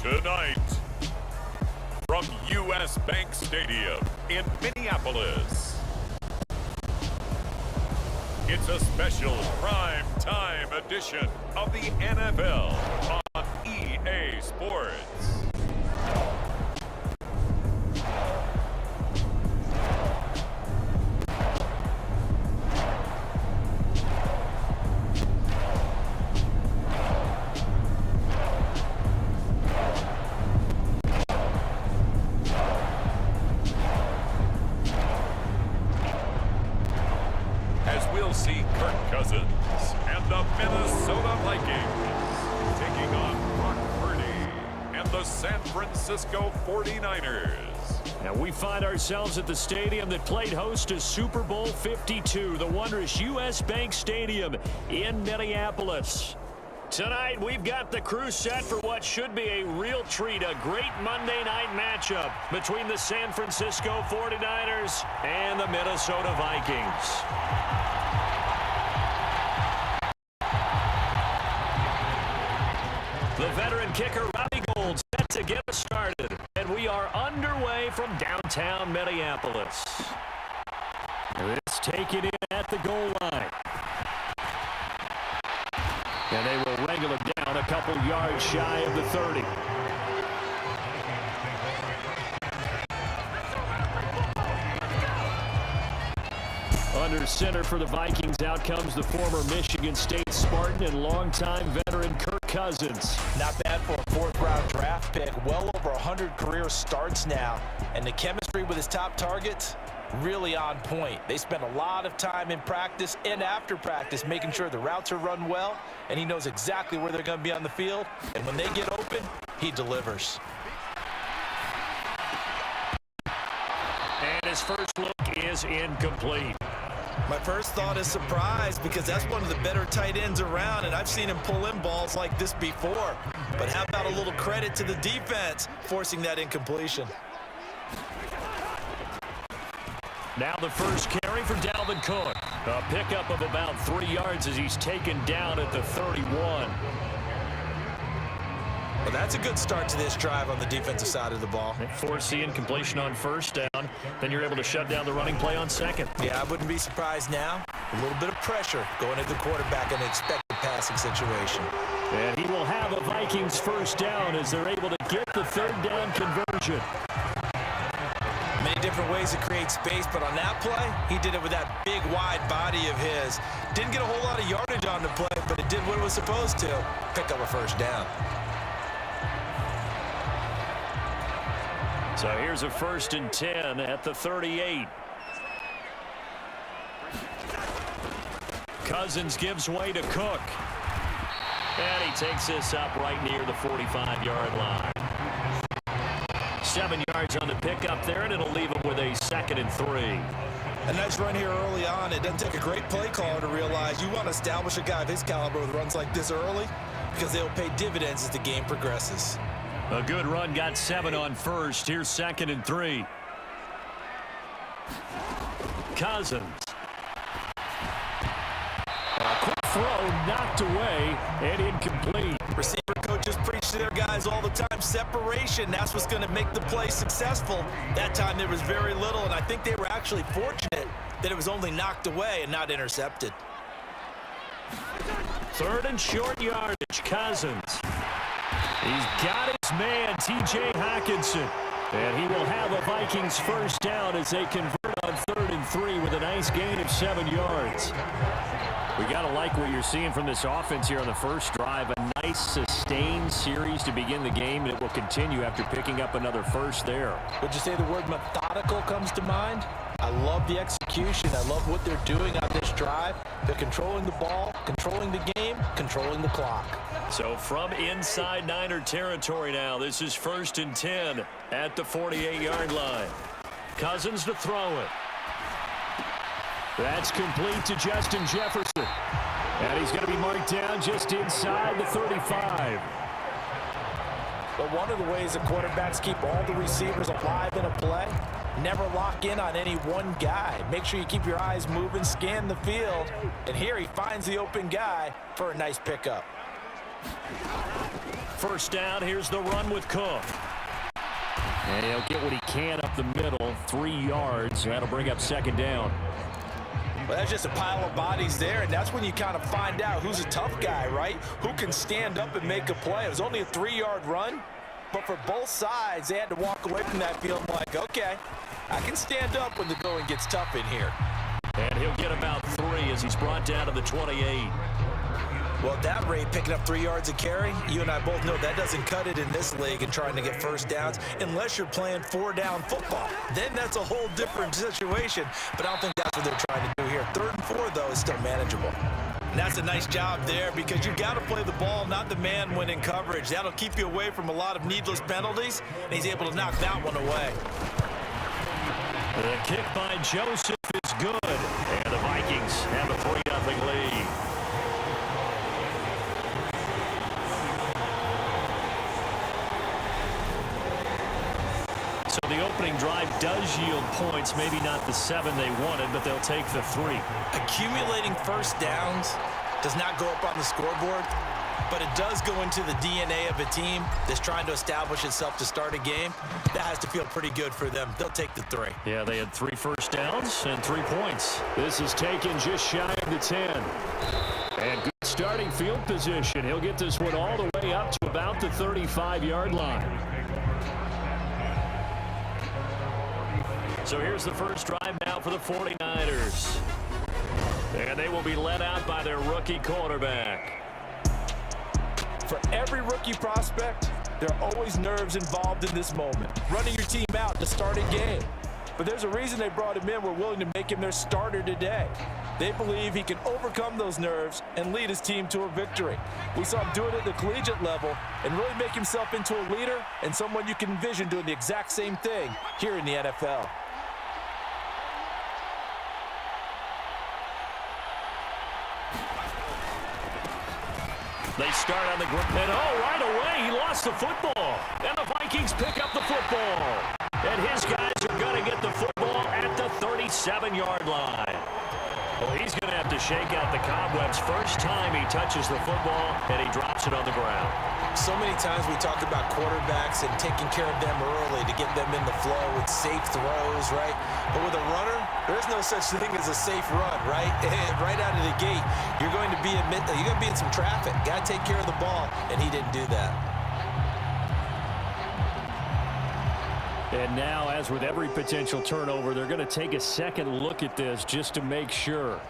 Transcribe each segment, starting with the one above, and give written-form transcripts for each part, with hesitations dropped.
Tonight, from U.S. Bank Stadium in Minneapolis, it's a special prime time edition of the NFL on EA Sports. See Kirk Cousins and the Minnesota Vikings taking on Brock Purdy and the San Francisco 49ers. Now we find ourselves at the stadium that played host to Super Bowl 52, the wondrous U.S. Bank Stadium in Minneapolis. Tonight, we've got the crew set for what should be a real treat, a great Monday night matchup between the San Francisco 49ers and the Minnesota Vikings. The veteran kicker, Robbie Gould, set to get us started. And we are underway from downtown Minneapolis. This taken in at the goal line. And they will wrangle it down a couple yards shy of the 30. Under center for the Vikings, out comes the former Michigan State Spartan and longtime veteran Kirk Cousins. Not bad for a fourth-round draft pick. Well over 100 career starts now. And the chemistry with his top targets, really on point. They spend a lot of time in practice and after practice making sure the routes are run well, and he knows exactly where they're going to be on the field. And when they get open, he delivers. And his first look is incomplete. My first thought is surprise, because that's one of the better tight ends around, and I've seen him pull in balls like this before. But how about a little credit to the defense forcing that incompletion? Now the first carry for Dalvin Cook. A pickup of about 3 yards as he's taken down at the 31. Well, that's a good start to this drive on the defensive side of the ball. Force the incompletion on first down. Then you're able to shut down the running play on second. Yeah, I wouldn't be surprised now. A little bit of pressure going at the quarterback in an expected passing situation. And he will have a Vikings first down as they're able to get the third down conversion. Many different ways to create space, but on that play, he did it with that big, wide body of his. Didn't get a whole lot of yardage on the play, but it did what it was supposed to. Pick up a first down. So here's a 1st and 10 at the 38. Cousins gives way to Cook. And he takes this up right near the 45-yard line. 7 yards on the pickup there, and it'll leave him with a 2nd and 3. A nice run here early on. It doesn't take a great play caller to realize you want to establish a guy of his caliber with runs like this early, because they'll pay dividends as the game progresses. A good run, got 7 on first. Here's 2nd and 3. Cousins. A quick throw knocked away and incomplete. Receiver coaches preach to their guys all the time. Separation, that's what's going to make the play successful. That time there was very little, and I think they were actually fortunate that it was only knocked away and not intercepted. 3rd and short yardage, Cousins. He's got his man, T.J. Hockenson. And he will have a Vikings first down as they convert on 3rd and 3 with a nice gain of 7 yards. We got to like what you're seeing from this offense here on the first drive. A nice sustained series to begin the game, and it will continue after picking up another first there. Would you say the word methodical comes to mind? I love the execution. I love what they're doing on this drive. They're controlling the ball, controlling the game, controlling the clock. So from inside Niner territory now, this is 1st and 10 at the 48-yard line. Cousins to throw it. That's complete to Justin Jefferson. And he's going to be marked down just inside the 35. But one of the ways the quarterbacks keep all the receivers alive in a play Never lock in on any one guy. Make sure you keep your eyes moving, scan the field. And here he finds the open guy for a nice pickup. First down, here's the run with Cook. And he'll get what he can up the middle, 3 yards. That'll bring up second down. Well, that's just a pile of bodies there, and that's when you kind of find out who's a tough guy, right? Who can stand up and make a play. It was only a 3-yard run, but for both sides, they had to walk away from that field like, okay, I can stand up when the going gets tough in here. And he'll get about 3 as he's brought down to the 28. Well, at that rate, picking up 3 yards a carry, you and I both know that doesn't cut it in this league and trying to get first downs unless you're playing 4-down football. Then that's a whole different situation, but I don't think that's what they're trying to do here. 3rd and 4, though, is still manageable. And that's a nice job there because you've got to play the ball, not the man when in coverage. That'll keep you away from a lot of needless penalties, and he's able to knock that one away. The kick by Joseph is good, and the Vikings have a 3-0 lead. So the opening drive does yield points, maybe not the 7 they wanted, but they'll take the 3. Accumulating first downs does not go up on the scoreboard, but it does go into the DNA of a team that's trying to establish itself to start a game. That has to feel pretty good for them. They'll take the 3. Yeah, they had 3 first downs and 3 points. This is taken just shy of the 10. And good starting field position. He'll get this one all the way up to about the 35-yard line. So here's the first drive now for the 49ers. And they will be led out by their rookie quarterback. For every rookie prospect, there are always nerves involved in this moment. Running your team out to start a game. But there's a reason they brought him in. We're willing to make him their starter today. They believe he can overcome those nerves and lead his team to a victory. We saw him do it at the collegiate level and really make himself into a leader and someone you can envision doing the exact same thing here in the NFL. They start on the ground, and right away, he lost the football. And the Vikings pick up the football. And his guys are going to get the football at the 37-yard line. Well, he's going to have to shake out the cobwebs first time he touches the football, and he drops it on the ground. So many times we talk about quarterbacks and taking care of them early to get them in the flow with safe throws, right? But with a runner, there's no such thing as a safe run, right? Right out of the gate, you're going to be in some traffic. Got to take care of the ball, and he didn't do that. And now, as with every potential turnover, they're going to take a second look at this just to make sure.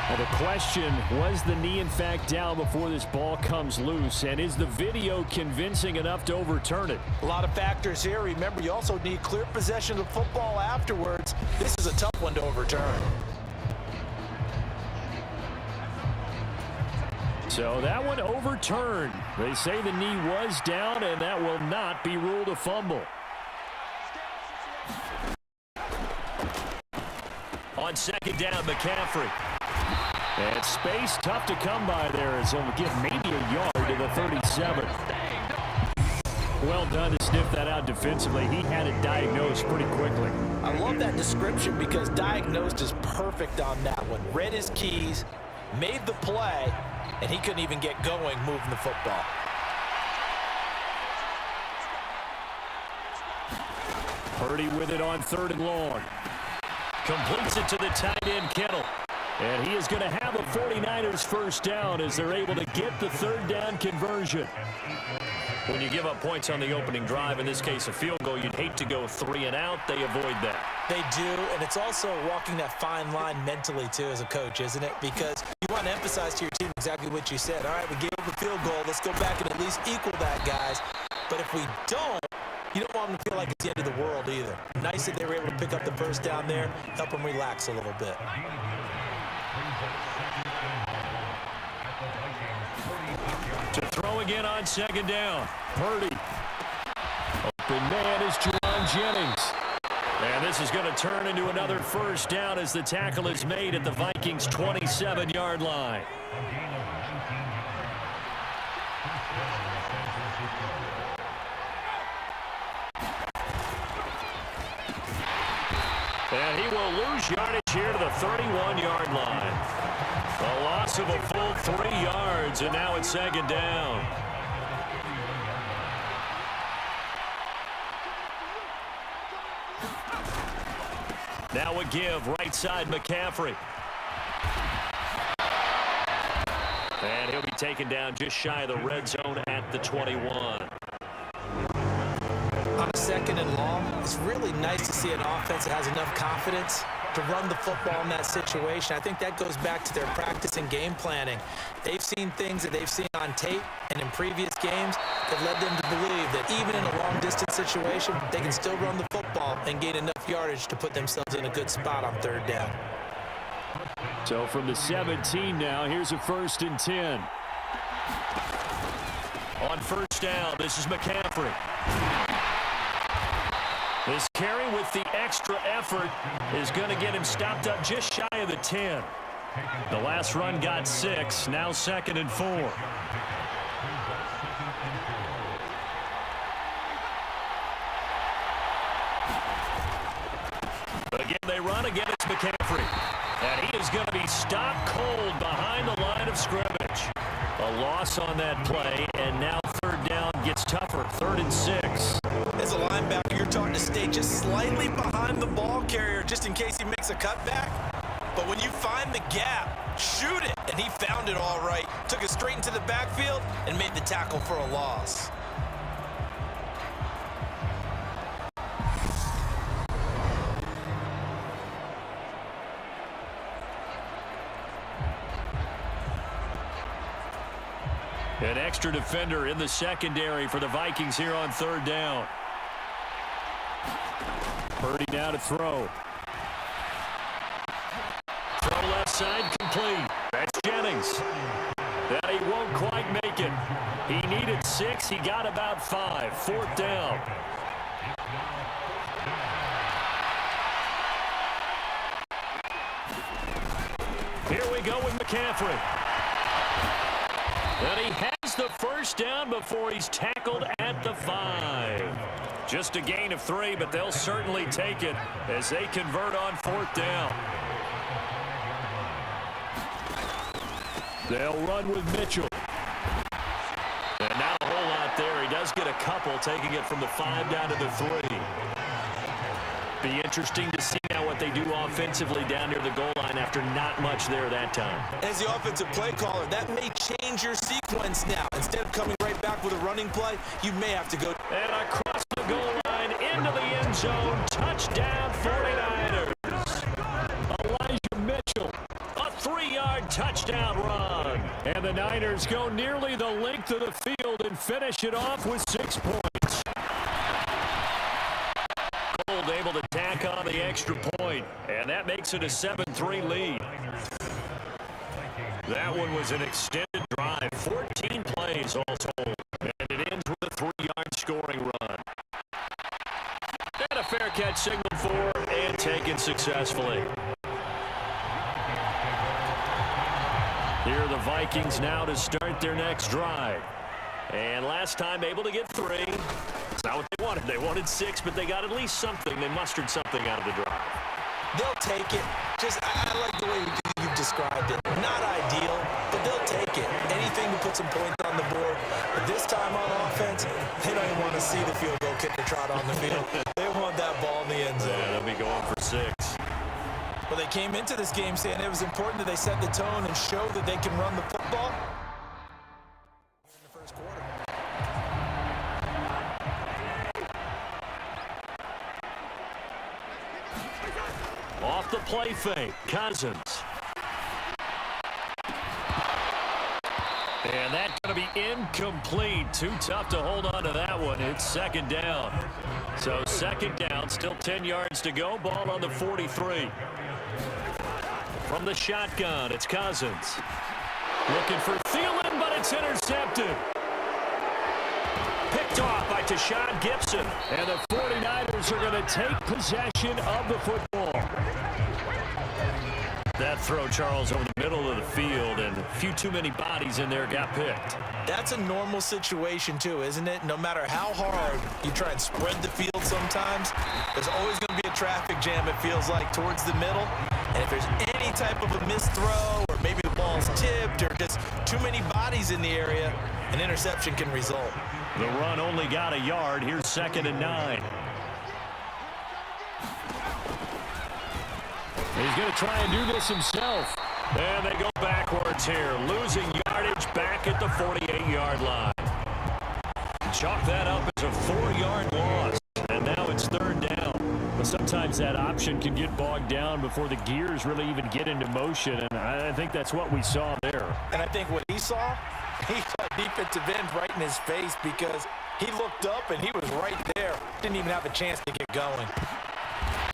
Well, the question, was the knee in fact down before this ball comes loose? And is the video convincing enough to overturn it? A lot of factors here. Remember, you also need clear possession of the football afterwards. This is a tough one to overturn. So that one overturned. They say the knee was down, and that will not be ruled a fumble. On second down, McCaffrey. And space tough to come by there as he'll get maybe a yard to the 37. Well done to sniff that out defensively. He had it diagnosed pretty quickly. I love that description because diagnosed is perfect on that one. Read his keys, made the play, and he couldn't even get going moving the football. Purdy with it on 3rd and long. Completes it to the tight end, Kittle. And he is going to have a 49ers first down as they're able to get the 3rd down conversion. When you give up points on the opening drive, in this case a field goal, you'd hate to go 3 and out. They avoid that. They do, and it's also walking that fine line mentally, too, as a coach, isn't it? Because you want to emphasize to your team exactly what you said. All right, we gave up a field goal. Let's go back and at least equal that, guys. But if we don't, you don't want them to feel like it's the end of the world either. Nice that they were able to pick up the first down there, help them relax a little bit. To throw again on second down. Purdy. Open man is Jerron Jennings. And this is going to turn into another first down as the tackle is made at the Vikings' 27-yard line. And he will lose yardage here to the 31-yard line. A loss of a full 3 yards, and now it's second down. Now a give, right side McCaffrey. And he'll be taken down just shy of the red zone at the 21. On a second and long, it's really nice to see an offense that has enough confidence to run the football in that situation. I think that goes back to their practice and game planning. They've seen things that they've seen on tape and in previous games that led them to believe that even in a long-distance situation, they can still run the football and gain enough yardage to put themselves in a good spot on third down. So from the 17 now, here's a 1st and 10. On first down, this is McCaffrey. This carry with the extra effort is going to get him stopped up just shy of the 10. The last run got 6, now 2nd and 4. Again, they run. Again, it's McCaffrey. And he is going to be stopped cold behind the line of scrimmage. A loss on that play, and now third down gets tougher. 3rd and 6. As a linebacker, you're taught to stay just slightly behind the ball carrier just in case he makes a cutback. But when you find the gap, shoot it. And he found it all right. Took it straight into the backfield and made the tackle for a loss. An extra defender in the secondary for the Vikings here on third down. Purdy now to throw. Throw left side complete. That's Jennings. That he won't quite make it. He needed 6. He got about 5. 4th down. Here we go with McCaffrey. And he has the first down before he's tackled at the 5. Just a gain of 3, but they'll certainly take it as they convert on 4th down. They'll run with Mitchell. And not a whole lot there. He does get a couple, taking it from the 5 down to the 3. Be interesting to see now what they do offensively down near the goal line after not much there that time. As the offensive play caller, that may change your sequence now. Instead of coming right back with a running play, you may have to go. And across the goal line into the end zone. Touchdown 49ers. Elijah Mitchell. A 3-yard touchdown run. And the Niners go nearly the length of the field and finish it off with 6 points. Gold able to tack on the extra point, and that makes it a 7-3 lead. That one was an extended drive, 14 plays all told, and it ends with a 3-yard scoring run. And a fair catch signaled for and taken successfully. Here are the Vikings now to start their next drive. And last time able to get 3. It's not what they wanted. They wanted 6, but they got at least something. They mustered something out of the drive. They'll take it. I like the way you've described it. Not ideal, but they'll take it. Anything to put some points on the board. But this time on offense, they don't even want to see the field goal kicker trot on the field. They want that ball in the end zone. Yeah, they'll be going for 6. Well, they came into this game saying it was important that they set the tone and show that they can run the football. In the first quarter. Off the play fake, Cousins. And that's going to be incomplete. Too tough to hold on to that one. It's second down. So second down, still 10 yards to go. Ball on the 43. From the shotgun, it's Cousins. Looking for Thielen, but it's intercepted. Picked off by Tashawn Gibson. And the 49ers are going to take possession of the football. That throw, Charles, over the middle of the field, and a few too many bodies in there got picked. That's a normal situation, too, isn't it? No matter how hard you try and spread the field sometimes, there's always going to be a traffic jam, it feels like, towards the middle. And if there's any type of a missed throw, or maybe the ball's tipped, or just too many bodies in the area, an interception can result. The run only got a yard. Here's 2nd and 9. He's going to try and do this himself. And they go backwards here, losing yardage back at the 48-yard line. Chalk that up as a 4-yard loss, and now it's 3rd down. But sometimes that option can get bogged down before the gears really even get into motion, and I think that's what we saw there. And I think what he saw defensive end right in his face, because he looked up and he was right there. Didn't even have a chance to get going.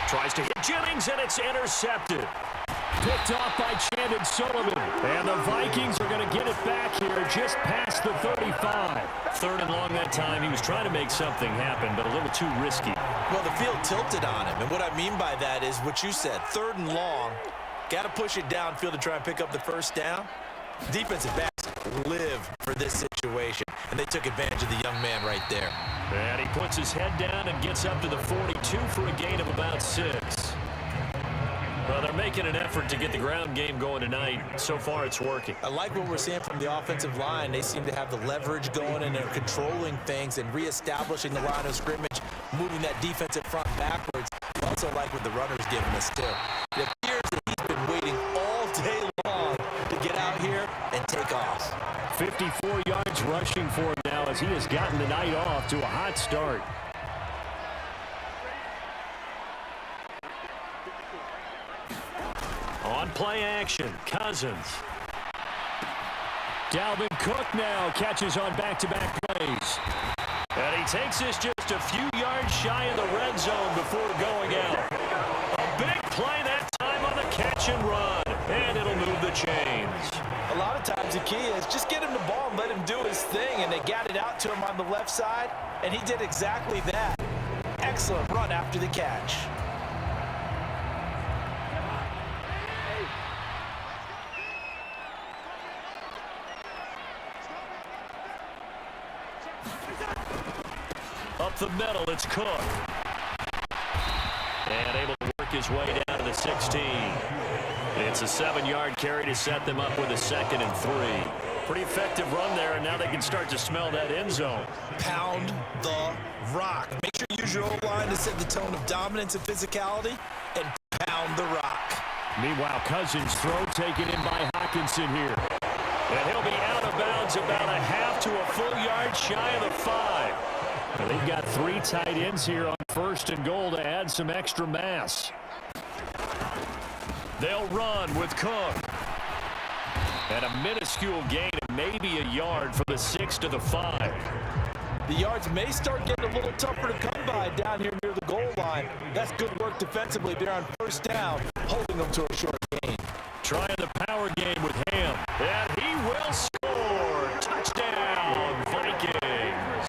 Tries to hit Jennings, and it's intercepted. Picked off by Chandon Sullivan. And the Vikings are going to get it back here just past the 35. 3rd and long that time. He was trying to make something happen, but a little too risky. Well, the field tilted on him. And what I mean by that is what you said. 3rd and long. Got to push it downfield to try and pick up the 1st down. Defensive backs live for this situation, and they took advantage of the young man right there. And he puts his head down and gets up to the 42 for a gain of about 6. Well, they're making an effort to get the ground game going tonight. So far, it's working. I like what we're seeing from the offensive line. They seem to have the leverage going, and they're controlling things and reestablishing the line of scrimmage, moving that defensive front backwards. I also like what the runner's giving us, too. It appears that he's been waiting all day long to get out here and take off. 54 yards rushing for him now as he has gotten the night off to a hot start. On play action, Cousins. Dalvin Cook now catches on back-to-back plays. And he takes this just a few yards shy of the red zone before going out. A big play that time on the catch and run. And it'll move the chains. A lot of times the key is just get him the ball and let him do his thing, and they got it out to him on the left side, and he did exactly that. Excellent run after the catch. Up the middle, it's Cook. And able to work his way down to the 16. It's a 7-yard carry to set them up with a 2nd and 3. Pretty effective run there, and now they can start to smell that end zone. Pound the rock. Make sure you use your O-line to set the tone of dominance and physicality, and pound the rock. Meanwhile, Cousins' throw taken in by Hockenson here. And he'll be out of bounds about a half to a full yard shy of the 5. And they've got 3 tight ends here on 1st and goal to add some extra mass. They'll run with Cook. And a minuscule gain of maybe a yard from the 6 to the 5. The yards may start getting a little tougher to come by down here near the goal line. That's good work defensively there on 1st down, holding them to a short gain. Trying the power game with Ham. And he will score. Touchdown, Vikings.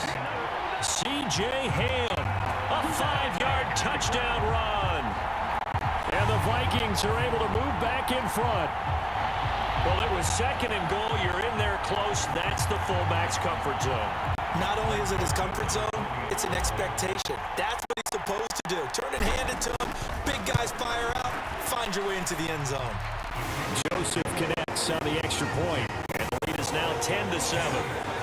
C.J. Ham, a 5-yard touchdown run. And the Vikings are able to move back in front. Well, it was 2nd and goal. You're in there close. That's the fullback's comfort zone. Not only is it his comfort zone, it's an expectation. That's what he's supposed to do. Turn it, hand it to him. Big guys fire out. Find your way into the end zone. Joseph connects on the extra point. And the lead is now 10-7.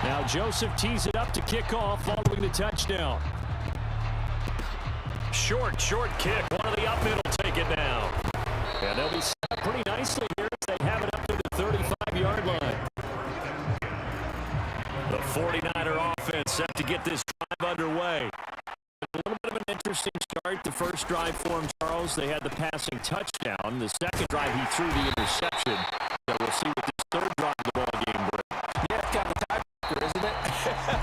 Now Joseph tees it up to kick off following the touchdown. Short kick. One of the up middle take it down. And they'll be set up pretty nicely here as they have it up to the 35-yard line. The 49er offense set to get this drive underway. A little bit of an interesting start. The first drive for him, Charles, they had the passing touchdown. The second drive, he threw the interception. So we'll see what this third drive of the ball game brings. Yeah, it's got the tiebreaker, isn't it?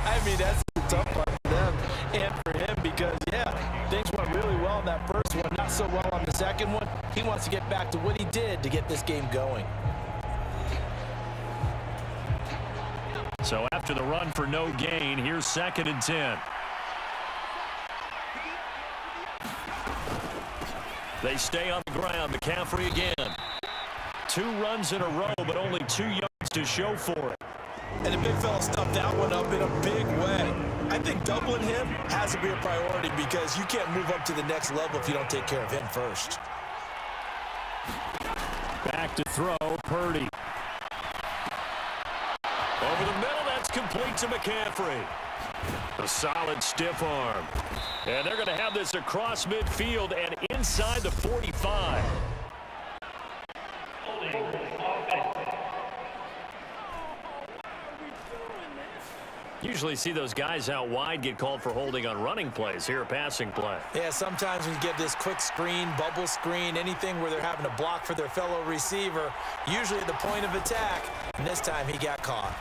I mean, that's the tough part for them and for him because, yeah, things went really well in that first one, not so well on the second one. He wants to get back to what he did to get this game going. So after the run for no gain, here's 2nd and 10. They stay on the ground. McCaffrey again. 2 runs in a row, but only 2 yards to show for it. And the big fella stuffed that one up in a big way. I think doubling him has to be a priority because you can't move up to the next level if you don't take care of him first. Back to throw, Purdy. Over the middle, that's complete to McCaffrey. A solid stiff arm. And they're going to have this across midfield and inside the 45. Usually see those guys out wide get called for holding on running plays. Here, a passing play. Yeah, sometimes when you get this quick screen, bubble screen, anything where they're having to block for their fellow receiver, usually at the point of attack, and this time he got caught.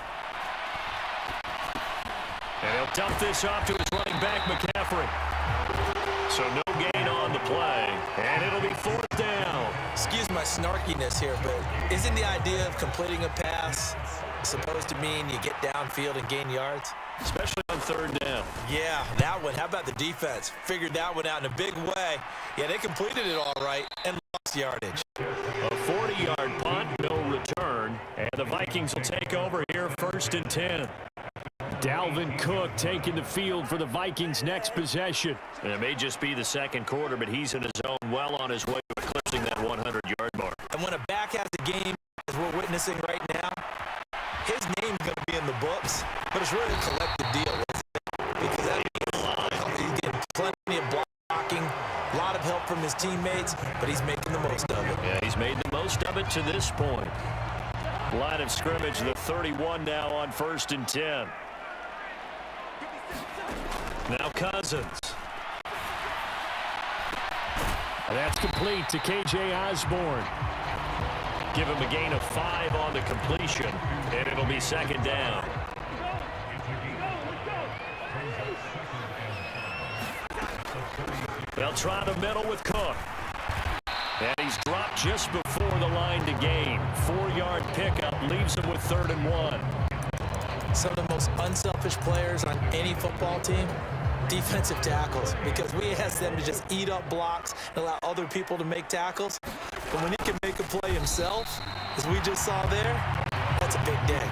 And he'll dump this off to his running back, McCaffrey. So no gain on the play, and it'll be 4th down. Excuse my snarkiness here, but isn't the idea of completing a pass supposed to mean you get downfield and gain yards? Especially on 3rd down. Yeah, that one. How about the defense? Figured that one out in a big way. Yeah, they completed it all right and lost yardage. A 40-yard punt, no return, and the Vikings will take over here 1st and 10. Dalvin Cook taking the field for the Vikings' next possession. And it may just be the 2nd quarter, but he's in his zone well on his way to eclipsing that 100-yard mark. And when a back has a game, as we're witnessing right now, his name's going to be in the books, but it's really a collective deal, isn't it? Because that means he's getting plenty of blocking, a lot of help from his teammates, but he's making the most of it. Yeah, he's made the most of it to this point. Line of scrimmage, the 31 now on 1st and 10. Now Cousins. That's complete to K.J. Osborne. Give him a gain of 5 on the completion, and it'll be 2nd down. They'll try the middle with Cook. And he's dropped just before the line to gain. 4-yard pickup leaves him with 3rd and 1. Some of the most unselfish players on any football team, defensive tackles, because we ask them to just eat up blocks and allow other people to make tackles. But when he can make a play himself, as we just saw there, that's a big day.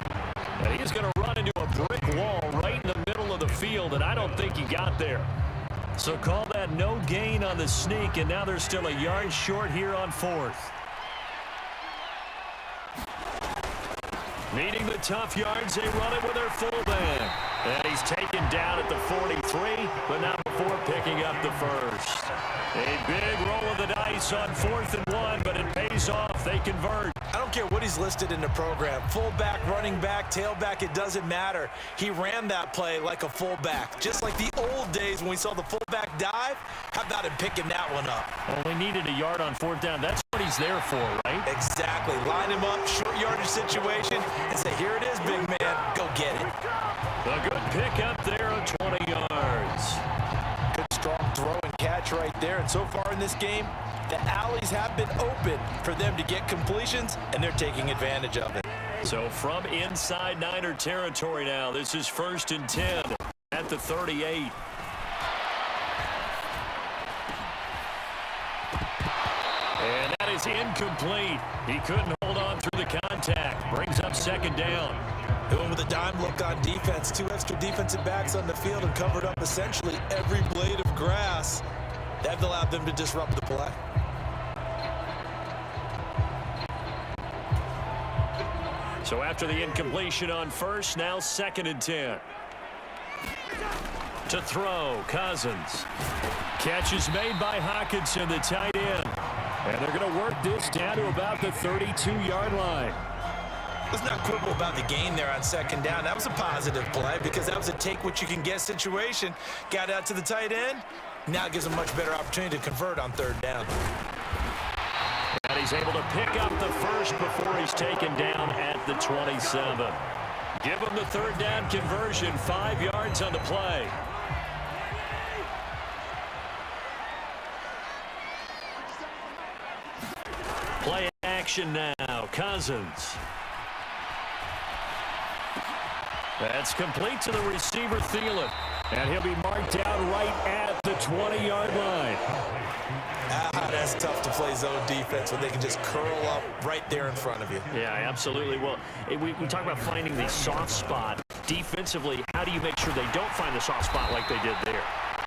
And he's going to run into a brick wall right in the middle of the field, and I don't think he got there. So call that no gain on the sneak, and now they're still a yard short here on 4th. Needing the tough yards, they run it with their fullback. And he's taken down at the 43, but not before picking up the 1st. A big roll of the dice on 4th and 1, but it pays off. They convert. I don't care what he's listed in the program. Fullback, running back, tailback, it doesn't matter. He ran that play like a fullback. Just like the old days when we saw the fullback dive. How about him picking that one up? Only needed a yard on 4th down. That's what he's there for, right? Exactly. Line him up, short yardage situation, and say, here it is, big man. Go get it. A good pick up there of 20 yards. Good strong throw and catch right there. And so far in this game, the alleys have been open for them to get completions, and they're taking advantage of it. So from inside Niner territory now, this is 1st and 10 at the 38. And that is incomplete. He couldn't hold on through the contact. Brings up 2nd down. Doing with a dime look on defense. 2 extra defensive backs on the field and covered up essentially every blade of grass. That allowed them to disrupt the play. So after the incompletion on 1st, now 2nd and 10. To throw, Cousins. Catch is made by Hockenson, the tight end. And they're going to work this down to about the 32-yard line. Let's not quibble about the gain there on 2nd down. That was a positive play because that was a take-what-you-can-get situation. Got out to the tight end. Now it gives him much better opportunity to convert on 3rd down. And he's able to pick up the 1st before he's taken down at the 27. Give him the 3rd down conversion, 5 yards on the play. Play action now, Cousins. That's complete to the receiver, Thielen. And he'll be marked down right at the 20-yard line. That's tough to play zone defense when they can just curl up right there in front of you. Yeah, absolutely. Well, we talk about finding the soft spot. Defensively, how do you make sure they don't find the soft spot like they did there?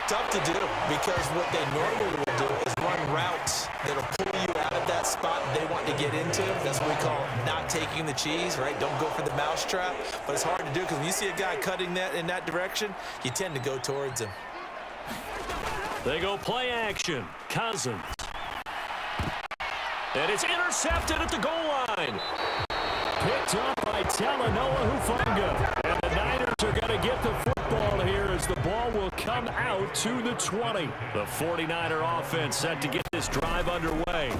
Tough to do because what they normally will do is run routes that'll pull you out of that spot they want to get into. That's what we call not taking the cheese, right? Don't go for the mousetrap. But it's hard to do because when you see a guy cutting that in that direction, you tend to go towards him. They go play action. Cousins. And it's intercepted at the goal line. Picked up by Talanoa Hufanga. And the Niners are going to get the football here as the ball will come out to the 20. The 49er offense set to get this drive underway.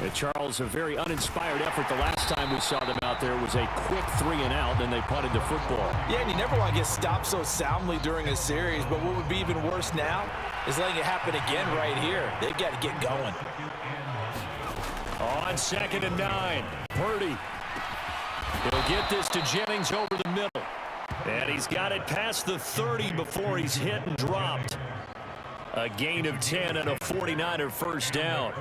And Charles, a very uninspired effort the last time we saw them out there was a quick 3-and-out, then they punted the football. Yeah, and you never want to get stopped so soundly during a series, but what would be even worse now is letting it happen again right here. They've got to get going. On 2nd and 9, Purdy. He'll get this to Jennings over the middle. And he's got it past the 30 before he's hit and dropped. A gain of 10 and a 49er first down.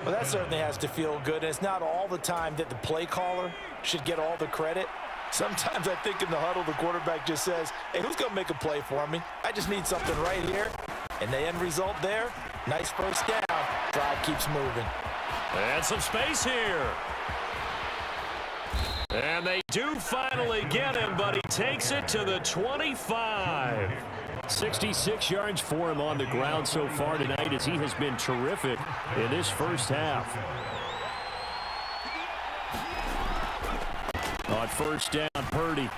Well, that certainly has to feel good. And it's not all the time that the play caller should get all the credit. Sometimes I think in the huddle, the quarterback just says, hey, who's going to make a play for me? I just need something right here. And the end result there, nice first down. Drive keeps moving. And some space here. And they do finally get him, but he takes it to the 25. 66 yards for him on the ground so far tonight as he has been terrific in this first half. On first down, Purdy.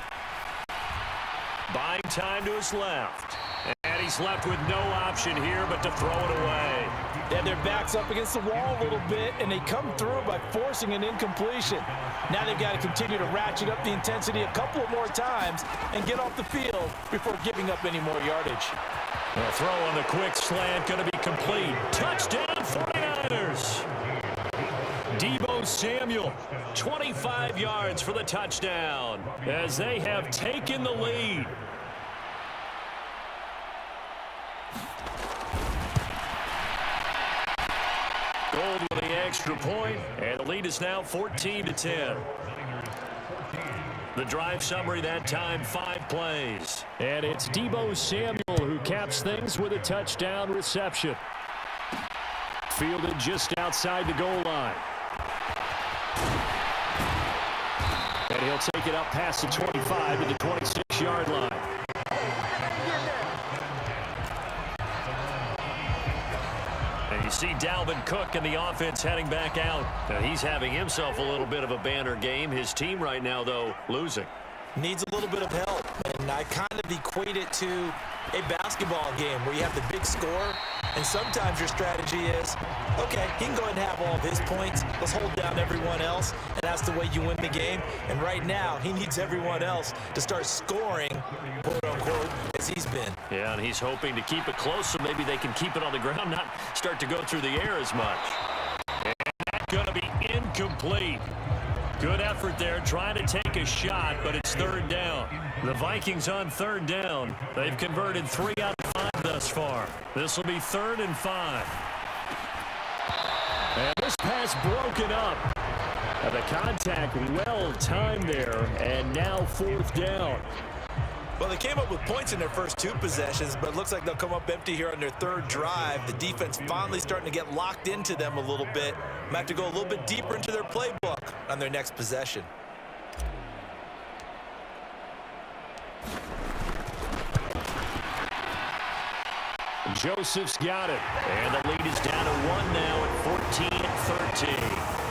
Buying time to his left. And he's left with no option here but to throw it away. They have their backs up against the wall a little bit, and they come through by forcing an incompletion. Now they've got to continue to ratchet up the intensity a couple of more times and get off the field before giving up any more yardage. The throw on the quick slant going to be complete. Touchdown, 49ers. Deebo Samuel, 25 yards for the touchdown as they have taken the lead. Gold with the extra point, and the lead is now 14-10. The drive summary that time, 5 plays. And it's Deebo Samuel who caps things with a touchdown reception. Fielded just outside the goal line. And he'll take it up past the 25 to the 26-yard line. And you see Dalvin Cook and the offense heading back out. Now he's having himself a little bit of a banner game. His team right now, though, losing. Needs a little bit of help, and I kind of equate it to a basketball game where you have the big score, and sometimes your strategy is, okay, he can go ahead and have all of his points. Let's hold down everyone else, and that's the way you win the game. And right now, he needs everyone else to start scoring, quote-unquote, as he's been. Yeah, and he's hoping to keep it close so maybe they can keep it on the ground, not start to go through the air as much. And that's going to be incomplete. Good effort there, trying to take a shot, but it's third down. The Vikings on third down. They've converted 3 out of 5 thus far. This will be 3rd and 5. And this pass broken up. And the contact well timed there, and now 4th down. Well, they came up with points in their first 2 possessions, but it looks like they'll come up empty here on their 3rd drive. The defense finally starting to get locked into them a little bit. Might have to go a little bit deeper into their playbook on their next possession. Joseph's got it. And the lead is down to 1 now at 14-13.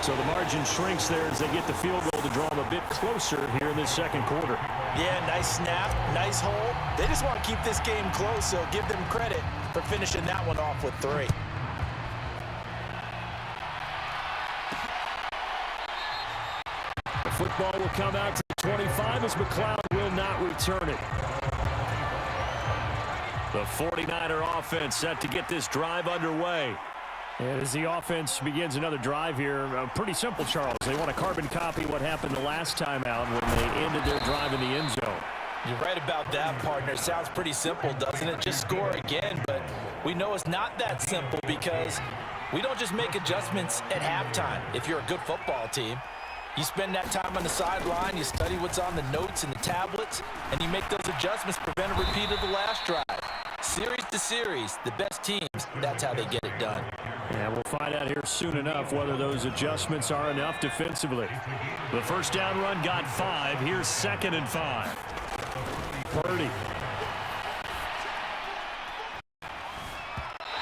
So the margin shrinks there as they get the field goal to draw them a bit closer here in this second quarter. Yeah, nice snap, nice hold. They just want to keep this game close, so give them credit for finishing that one off with 3. The football will come out to the 25 as McLeod will not return it. The 49er offense set to get this drive underway. And as the offense begins another drive here, pretty simple, Charles. They want to carbon copy what happened the last time out when they ended their drive in the end zone. You're right about that, partner. Sounds pretty simple, doesn't it? Just score again, but we know it's not that simple because we don't just make adjustments at halftime. If you're a good football team, you spend that time on the sideline, you study what's on the notes and the tablets, and you make those adjustments, prevent a repeat of the last drive. Series to series, the best teams, that's how they get it done. Yeah, we'll find out here soon enough whether those adjustments are enough defensively. The first down run got 5. Here's 2nd and 5. Purdy.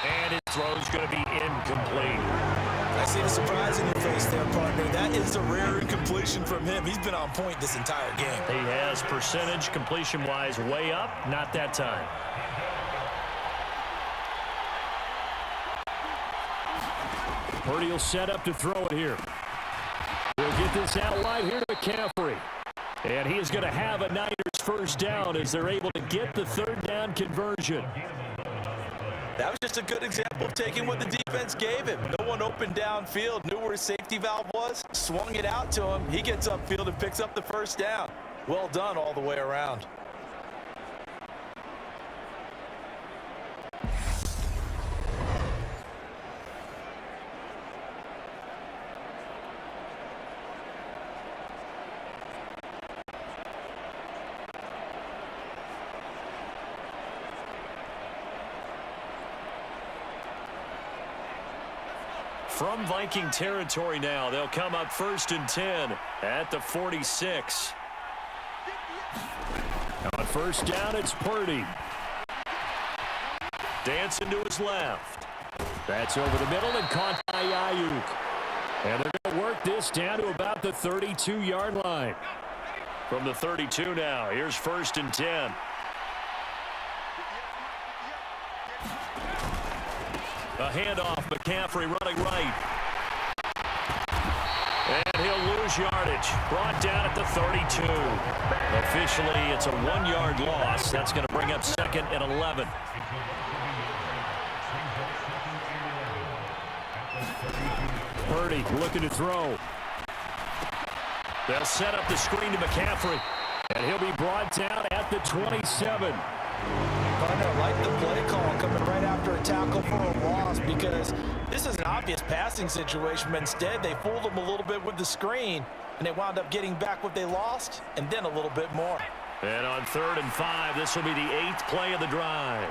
And his throw's going to be incomplete. I see the surprise in your face there, partner. That is a rare incompletion from him. He's been on point this entire game. He has percentage completion-wise way up, not that time. Purdy will set up to throw it here. We'll get this out wide here to McCaffrey. And he is going to have a Niners first down as they're able to get the 3rd down conversion. That was just a good example of taking what the defense gave him. No one open downfield, knew where his safety valve was, swung it out to him. He gets upfield and picks up the first down. Well done all the way around. From Viking territory now, they'll come up 1st and 10 at the 46. On first down, it's Purdy. Dancing to his left. That's over the middle and caught by Ayuk. And they're going to work this down to about the 32-yard line. From the 32 now, here's 1st and 10. A handoff, McCaffrey running right. And he'll lose yardage. Brought down at the 32. Officially, it's a 1-yard loss. That's going to bring up 2nd and 11. Purdy looking to throw. They'll set up the screen to McCaffrey. And he'll be brought down at the 27. Partner, I like the play call coming right after a tackle for a loss because this is an obvious passing situation, but instead they fooled them a little bit with the screen, and they wound up getting back what they lost and then a little bit more. And on 3rd and 5, this will be the 8th play of the drive.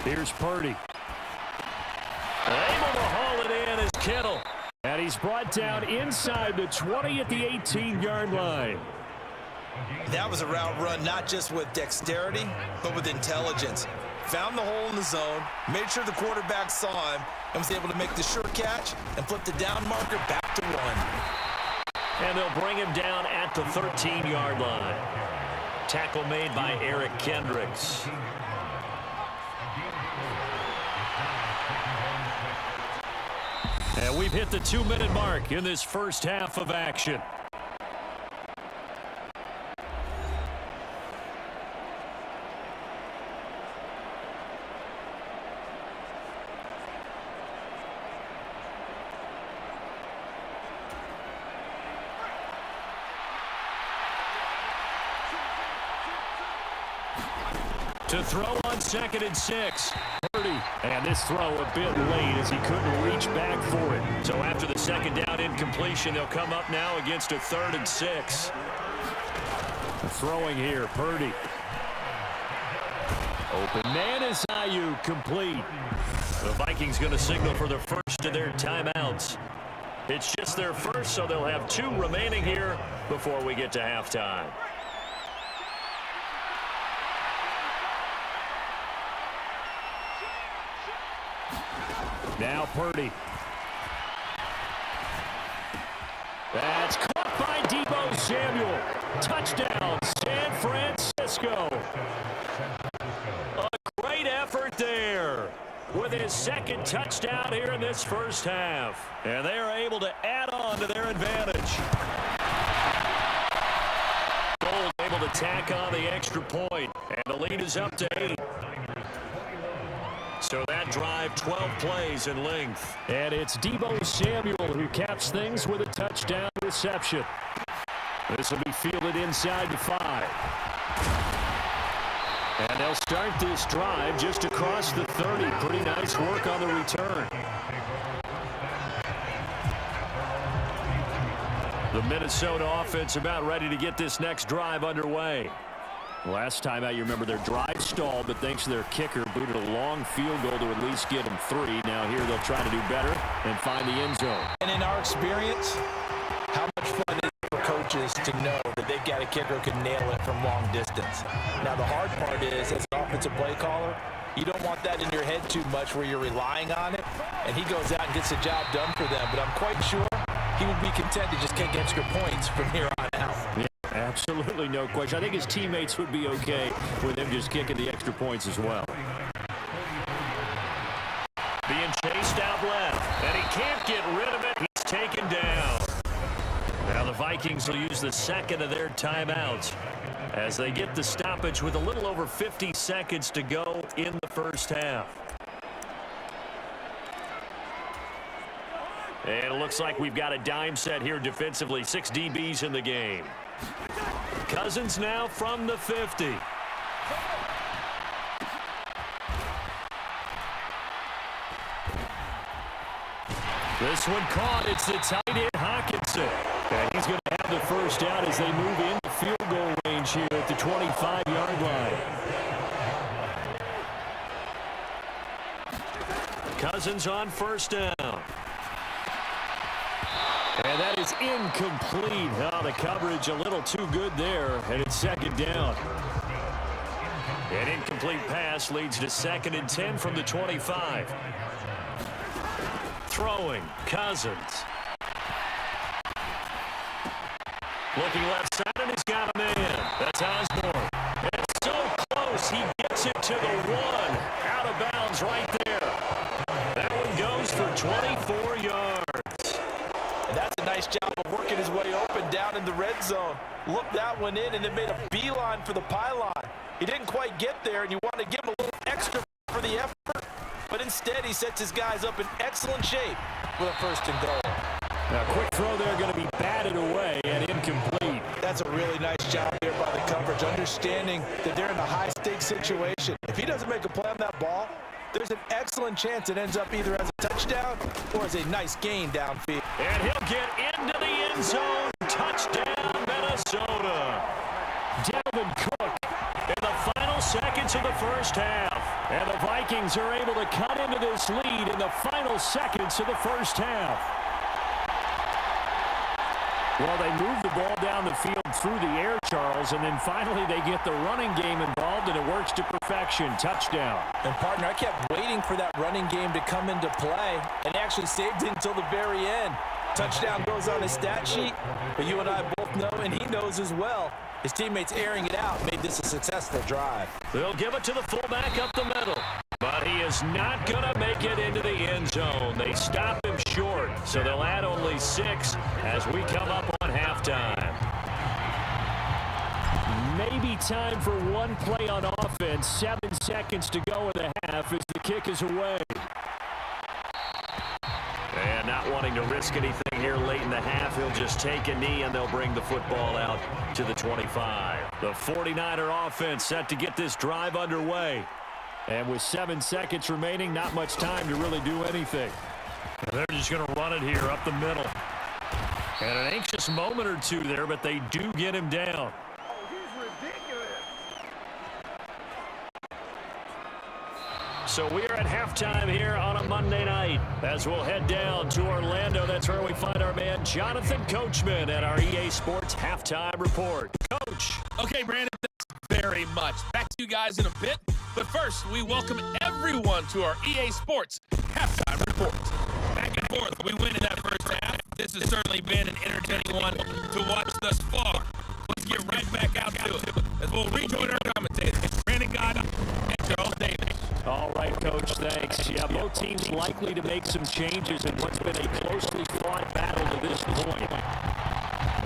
Here's Purdy. Able to haul it in is Kittle. And he's brought down inside the 20 at the 18-yard line. That was a route run not just with dexterity, but with intelligence. Found the hole in the zone, made sure the quarterback saw him, and was able to make the sure catch and flip the down marker back to 1. And they'll bring him down at the 13-yard line. Tackle made by Eric Kendricks. And we've hit the 2-minute mark in this first half of action. To throw on 2nd and 6. Purdy. And this throw a bit late as he couldn't reach back for it. So after the 2nd down incompletion, they'll come up now against a 3rd and 6. Throwing here, Purdy. Open man is Ayuk, complete. The Vikings going to signal for the first of their timeouts. It's just their first, so they'll have 2 remaining here before we get to halftime. Now Purdy. That's caught by Deebo Samuel. Touchdown, San Francisco. A great effort there with his 2nd touchdown here in this first half. And they are able to add on to their advantage. Gold able to tack on the extra point, and the lead is up to 8. So that drive, 12 plays in length. And it's Deebo Samuel who caps things with a touchdown reception. This will be fielded inside the 5. And they'll start this drive just across the 30. Pretty nice work on the return. The Minnesota offense about ready to get this next drive underway. Last time out, you remember their drive stalled, but thanks to their kicker, booted a long field goal to at least get them 3. Now here they'll try to do better and find the end zone. And in our experience, how much fun is it for coaches to know that they've got a kicker who can nail it from long distance? Now the hard part is, as an offensive play caller, you don't want that in your head too much where you're relying on it, and he goes out and gets the job done for them. But I'm quite sure he would be content to just kick extra points from here on out. Yeah, absolutely no question. I think his teammates would be okay with him just kicking the extra points as well. Being chased out left, and he can't get rid of it. He's taken down. Now the Vikings will use the second of their timeouts as they get the stoppage with a little over 50 seconds to go in the first half. And it looks like we've got a dime set here defensively. 6 DBs in the game. Cousins now from the 50. This one caught. It's the tight end Hawkinson. And he's going to have the first down as they move into field goal range here at the 25-yard line. Cousins on first down. And that is incomplete. Oh, the coverage a little too good there, and it's second down. An incomplete pass leads to 2nd and 10 from the 25. Throwing, Cousins. Looking left side, and he's got a man. That's Osborne. And it's so close, he gets it to the 1. Out of bounds right there. That one goes for 24 yards. That's a nice job of working his way open down in the red zone. Looked that one in and then made a beeline for the pylon. He didn't quite get there, and you want to give him a little extra for the effort. But instead, he sets his guys up in excellent shape with a 1st and goal. Now, quick throw there going to be batted away and incomplete. That's a really nice job here by the coverage, understanding that they're in a high-stakes situation. If he doesn't make a play on that ball, there's an excellent chance it ends up either as a touchdown or as a nice gain downfield. And he'll get into the end zone. Touchdown, Minnesota. Dalvin Cook in the final seconds of the first half. And the Vikings are able to cut into this lead in the final seconds of the first half. Well, they move the ball down the field through the air, Charles, and then finally they get the running game involved, and it works to perfection. Touchdown. And, partner, I kept waiting for that running game to come into play, and actually saved it until the very end. Touchdown goes on his stat sheet, but you and I both know, and he knows as well, his teammates airing it out made this a successful drive. They'll give it to the fullback up the middle. But he is not going to make it into the end zone. They stop him short, so they'll add only 6 as we come up on halftime. Maybe time for one play on offense. 7 seconds to go in the half as the kick is away. And not wanting to risk anything here late in the half, he'll just take a knee, and they'll bring the football out to the 25. The 49er offense set to get this drive underway. And with 7 seconds remaining, not much time to really do anything. And they're just going to run it here up the middle. And an anxious moment or two there, but they do get him down. So we are at halftime here on a Monday night as we'll head down to Orlando. That's where we find our man Jonathan Coachman at our EA Sports Halftime Report. Coach. Okay, Brandon, thanks very much. Back to you guys in a bit. But first, we welcome everyone to our EA Sports Halftime Report. Back and forth, we win in that first half. This has certainly been an entertaining one to watch thus far. Let's get right back out to it as we'll rejoin our commentators, Brandon Gott and Charles Davis. All right, Coach, thanks. Yeah, both teams likely to make some changes in what's been a closely fought battle to this point.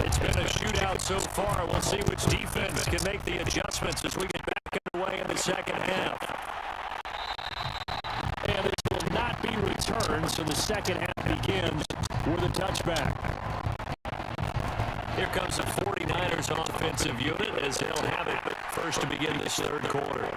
It's been a shootout so far. We'll see which defense can make the adjustments as we get back underway in the second half. 1, so the second half begins with a touchback. Here comes the 49ers offensive unit as they'll have it first to begin this third quarter.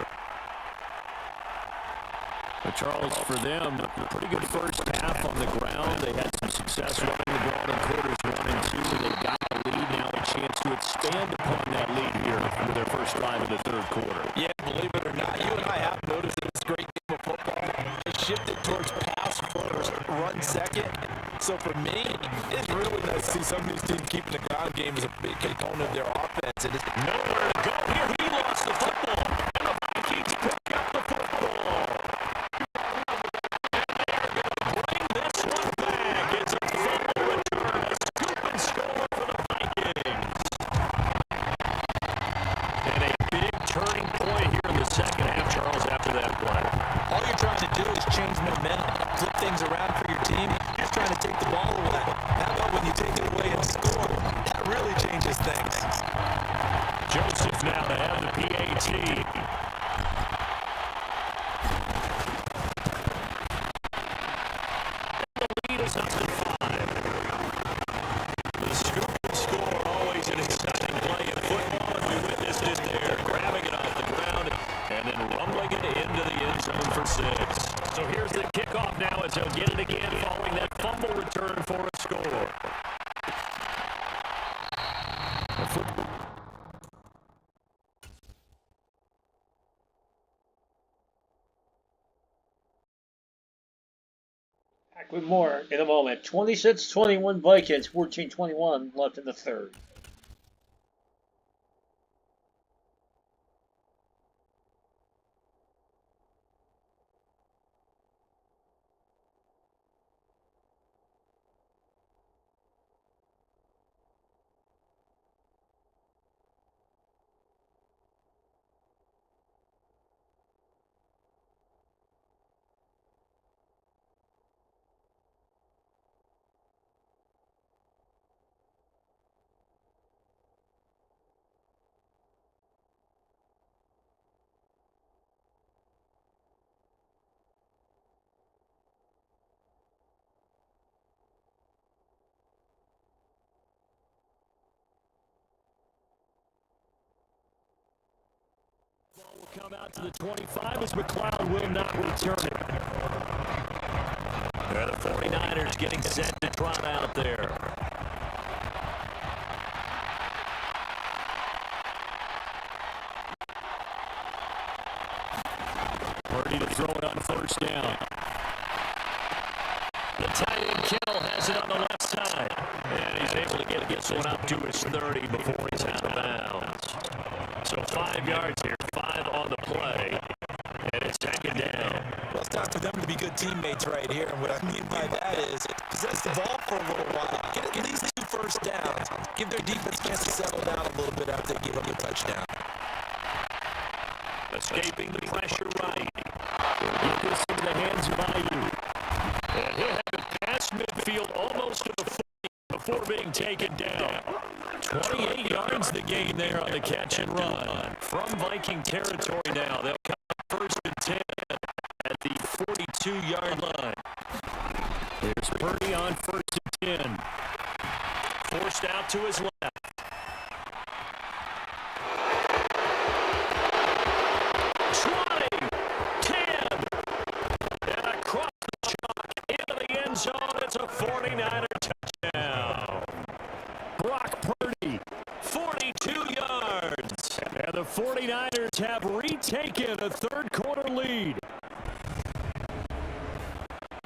But Charles, for them, a pretty good first half on the ground. They had some success running the ball in quarters 1 and 2. They got the lead, now a chance to expand upon that lead here with their first drive in the third quarter. Yeah, believe it or not, you and I have noticed in this great game of football, they shifted towards pass first, run second. So for me, it's really nice to see some of these teams keeping the ground game as a big component of their offense. It is nowhere to go here. He lost the football, and the Vikings pick up the football. Bring this one back. It's a fumble return, a scoop and score for the Vikings. And a big turning point here in the second half, Charles, after that play. all you're trying to do is change momentum, flip things around for your team. You're just trying to take the ball away. How about when you take it away and score? That really changes things. Joseph now to have the PAT. Is up to 5. The scoop and score, always an exciting play in football, and we witnessed it there, grabbing it off the ground and then rumbling it into the end zone for 6. So here's the kickoff now as they'll get it again following that fumble return for a score. Back with more in a moment. 26-21 Vikings, 14-21 left in the third. Will come out to the 25 as McLeod will not return it. They're the 49ers getting set to trot out there. Ready to throw it on first down. The tight end Kittle has it on the left side. And he's able to get this one up to his 30 before he's out of bounds. So 5 yards here, 5 on the play, and it's second down. Well, it's time for them to be good teammates right here. And what I mean by that is possess the ball for a little while, get at least 2 first downs, give their defense a chance to settle down a little bit after they give up a touchdown. Escaping the pressure right. Get this into the hands of Ayu. And he'll have it past midfield almost to the 40 before being taken down. 28 yards the gain there on the catch and run. From Viking territory now, they'll come first and 10 at the 42-yard line. Here's Purdy on first and 10. Forced out to his left. It's a 49er touchdown. Brock Purdy, 42 yards. And the 49ers have retaken a third quarter lead.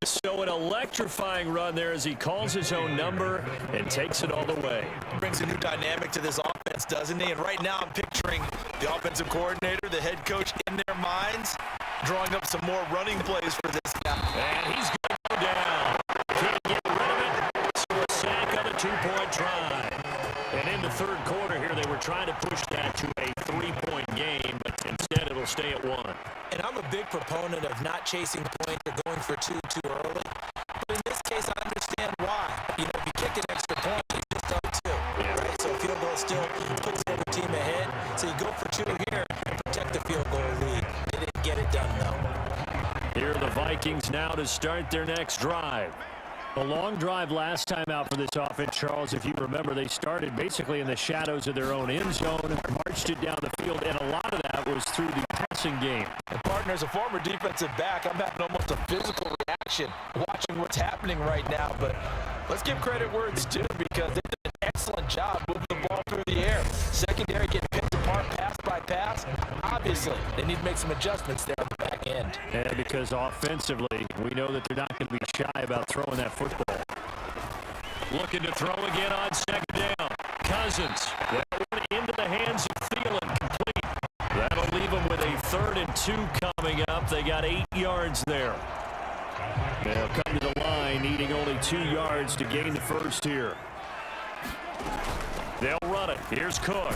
So an electrifying run there as he calls his own number and takes it all the way. Brings a new dynamic to this offense, doesn't he? And right now I'm picturing the offensive coordinator, the head coach in their minds, drawing up some more running plays for this guy. And he's going to go down. Can't get rid of it. So a sack on a 2-point try. And in the third quarter here, they were trying to push that to a 3-point game, but instead it'll stay at 1. And I'm a big proponent of not chasing points or going for 2 too early. But in this case, I understand why. You know, if you kick an extra point, you just go 2. Yeah. Right? So a field goal still puts the other team ahead. So you go for 2 here and protect the field goal lead. They didn't get it done, though. Here are the Vikings now to start their next drive. A long drive last time out for this offense, Charles. If you remember, they started basically in the shadows of their own end zone and marched it down the field, and a lot of that was through the passing game. And partner, as a former defensive back, I'm having almost a physical reaction watching what's happening right now. But let's give credit where it's due, because they did an excellent job moving the ball through the air. Secondary getting picked apart pass by pass. Obviously, they need to make some adjustments there on the back end. And because offensively, we know that they're not going to be shy about throwing that football. Looking to throw again on second down. Cousins. That one into the hands of Thielen, complete. That'll leave them with a 3rd and 2 coming up. They got 8 yards there. They'll come to the line, needing only 2 yards to gain the first here. They'll run it. Here's Cook.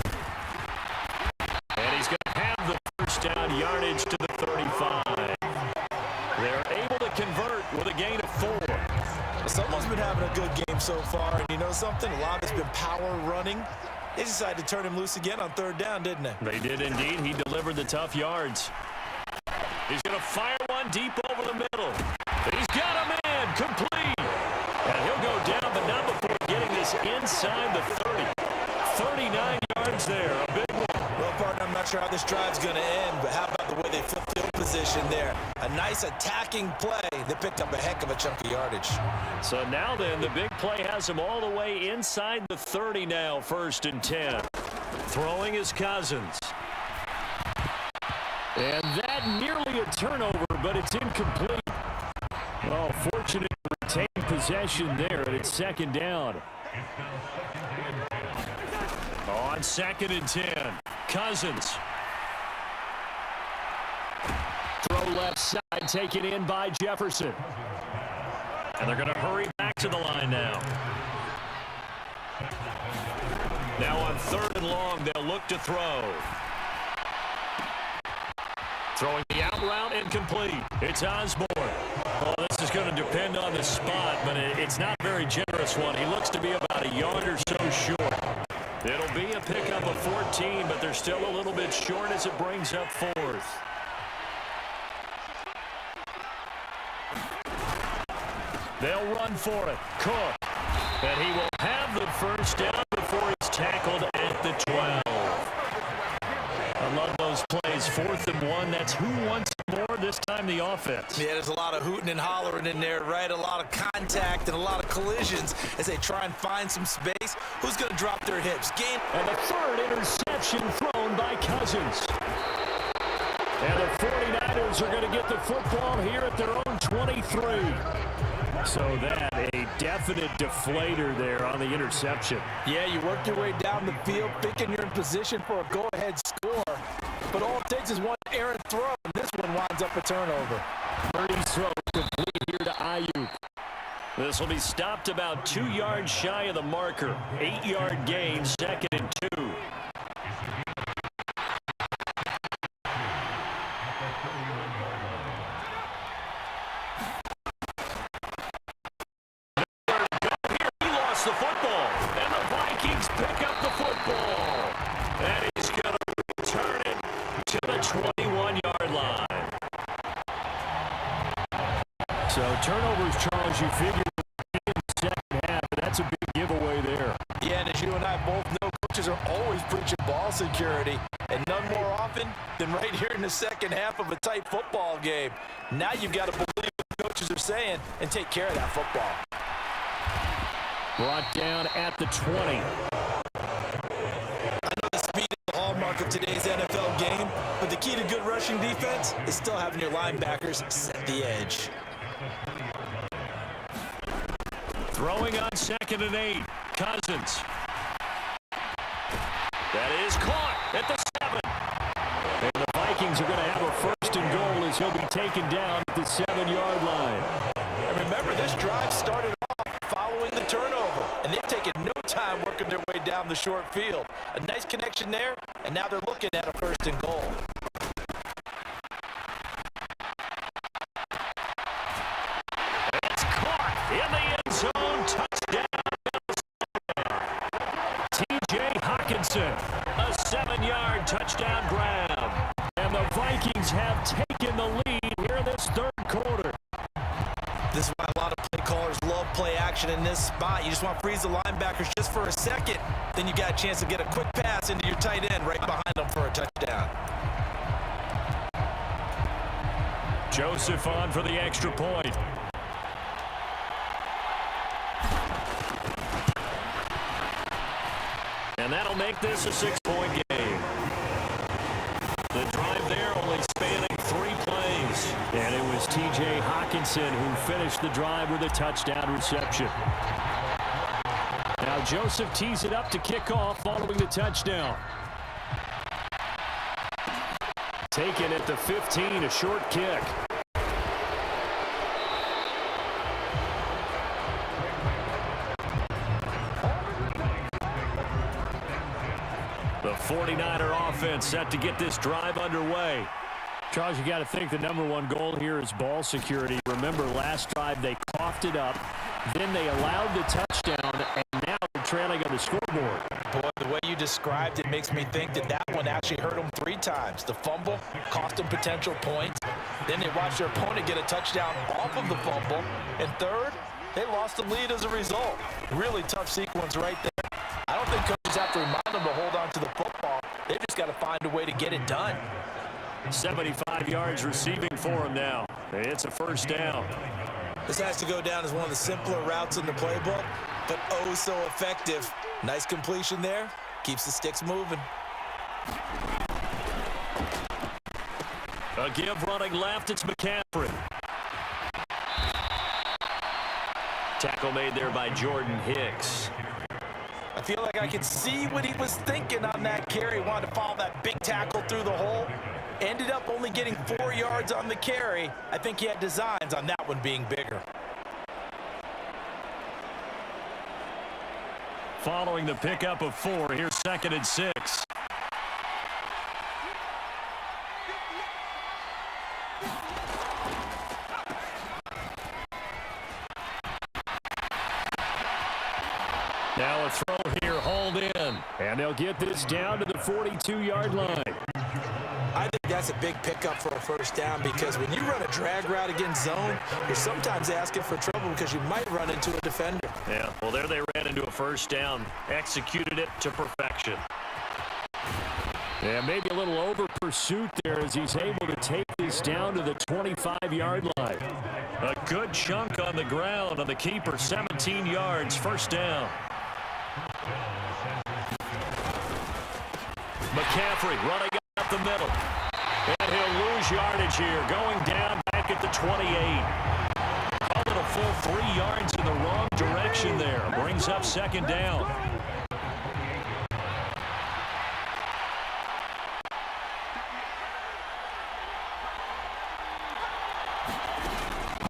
And he's going to have the first down yardage to the 35. They're able to convert with a gain of 4. Someone's been having a good game so far, and you know something? A lot of it's been power running. They decided to turn him loose again on 3rd down, didn't they? They did indeed. He delivered the tough yards. He's going to fire one deep over the middle. He's got a man, complete. And he'll go down, but not before getting this inside the 30. 39 yards there, a big one. Well, partner, I'm not sure how this drive's going to end, but how about the way they flipped field position there? A nice attacking play that picked up a heck of a chunk of yardage. So now then, the big play has him all the way inside the 30 now, 1st and 10. Throwing is Cousins. And that nearly a turnover, but it's incomplete. Well, fortunate to retain possession there, and it's 2nd down. On 2nd and 10, Cousins. Throw left side, taken in by Jefferson. And they're going to hurry back to the line now. Now on 3rd and long, they'll look to throw. Throwing the out route, incomplete. It's Osborne. Oh, this is going to depend on the spot, but it's not a very generous one. He looks to be about a yard or so short. It'll be a pickup of 14, but they're still a little bit short as it brings up 4th. They'll run for it. Cook. And he will have the first down before he's tackled at the 12. I love those plays. 4th and 1. That's who wants more, this time the offense. Yeah, there's a lot of hooting and hollering in there, right? A lot of contact and a lot of collisions as they try and find some space. Who's going to drop their hips? Game. And the 3rd interception thrown by Cousins. And the 49ers are going to get the football here at their own 23. So that, a definite deflator there on the interception. Yeah, you work your way down the field, thinking you're in position for a go-ahead score. But all it takes is one errant throw, and this one winds up a turnover. Purdy's throw complete here to Ayuk. This will be stopped about 2 yards shy of the marker. 8-yard gain, 2nd and 2. The football, and the Vikings pick up the football, and he's going to return it to the 21-yard line. So turnovers, Charles, you figure in the second half, but that's a big giveaway there. Yeah, and as you and I both know, coaches are always preaching ball security, and none more often than right here in the second half of a tight football game. Now you've got to believe what the coaches are saying and take care of that football. Brought down at the 20. I know the speed is the hallmark of today's NFL game, but the key to good rushing defense is still having your linebackers set the edge. Throwing on 2nd and 8. Cousins. That is caught at the 7. And the Vikings are going to have a 1st and goal as he'll be taken down at the 7-yard line. And remember, this drive started off following the turnover, and they've taken no time working their way down the short field. A nice connection there, and now they're looking at a 1st and goal. It's caught in the end zone. Touchdown. T.J. Hawkinson, a 7-yard touchdown grab. And the Vikings have taken the lead here in this 3rd quarter. This is why a lot of play callers love play action in this spot. You just want to freeze the linebackers just for a second. Then you got a chance to get a quick pass into your tight end right behind them for a touchdown. Joseph on for the extra point. And that'll make this a 6-point game. The drive there only spanning 3 plays. And it was T.J. Hawkinson who finished the drive with a touchdown reception. Now Joseph tees it up to kick off following the touchdown. Taken at the 15, a short kick. The 49er offense set to get this drive underway. Charles, you got to think the #1 goal here is ball security. Remember, last drive they coughed it up, then they allowed the touchdown, and now they're trailing on the scoreboard. Boy, the way you described it makes me think that that one actually hurt them 3 times. The fumble cost them potential points. Then they watched their opponent get a touchdown off of the fumble. And third, they lost the lead as a result. Really tough sequence right there. I don't think coaches have to remind them to hold on to the football. They've just got to find a way to get it done. 75 yards receiving for him now. It's a first down. This has to go down as one of the simpler routes in the playbook, but oh so effective. Nice completion there. Keeps the sticks moving. A give running left, it's McCaffrey. Tackle made there by Jordan Hicks. I feel like I could see what he was thinking on that carry. Wanted to follow that big tackle through the hole. Ended up only getting 4 yards on the carry. I think he had designs on that one being bigger. Following the pickup of 4, here's 2nd and 6. Now a throw here, hauled in. And they'll get this down to the 42-yard line. I think that's a big pickup for a first down because when you run a drag route against zone, you're sometimes asking for trouble because you might run into a defender. Yeah, well, there they ran into a first down. Executed it to perfection. Yeah, maybe a little over pursuit there as he's able to take this down to the 25-yard line. A good chunk on the ground on the keeper, 17 yards, first down. McCaffrey running up the middle. And he'll lose yardage here, going down back at the 28. Call it a full 3 yards in the wrong direction there. Brings up 2nd down.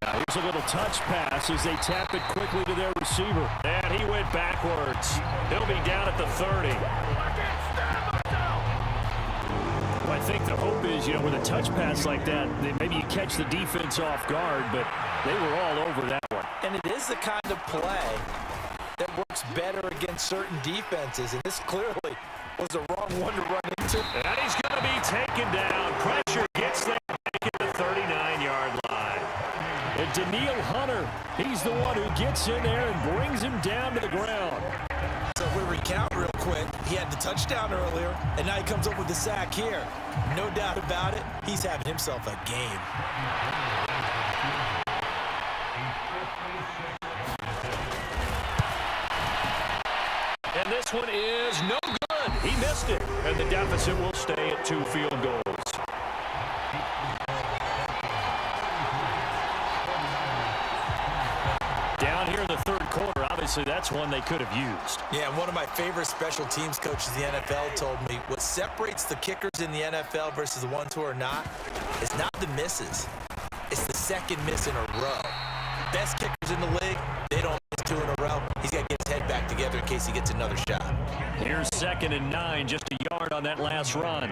Now here's a little touch pass as they tap it quickly to their receiver. And he went backwards. He'll be down at the 30. Well, I think the hope is, you know, with a touch pass like that, maybe you catch the defense off guard, but they were all over that one. And it is the kind of play that works better against certain defenses, and this clearly was the wrong one to run into. And he's going to be taken down. Pressure gets there back at the 39-yard line. And Daniil Hunter, he's the one who gets in there and brings him down to the ground. So if we recount real quick, he had the touchdown earlier, and now he comes up with the sack here. No doubt about it, he's having himself a game. And this one is no good. He missed it. And the deficit will stay at 2 field goals. Down here in the 3rd quarter, obviously that's one they could have used. Yeah, one of my favorite special teams coaches in the NFL told me what separates the kickers in the NFL versus the ones who are not is not the misses. It's the second miss in a row. Best kickers in the league, they don't miss 2 in a row. He's got to get his head back together in case he gets another shot. Here's 2nd and 9, just a yard on that last run.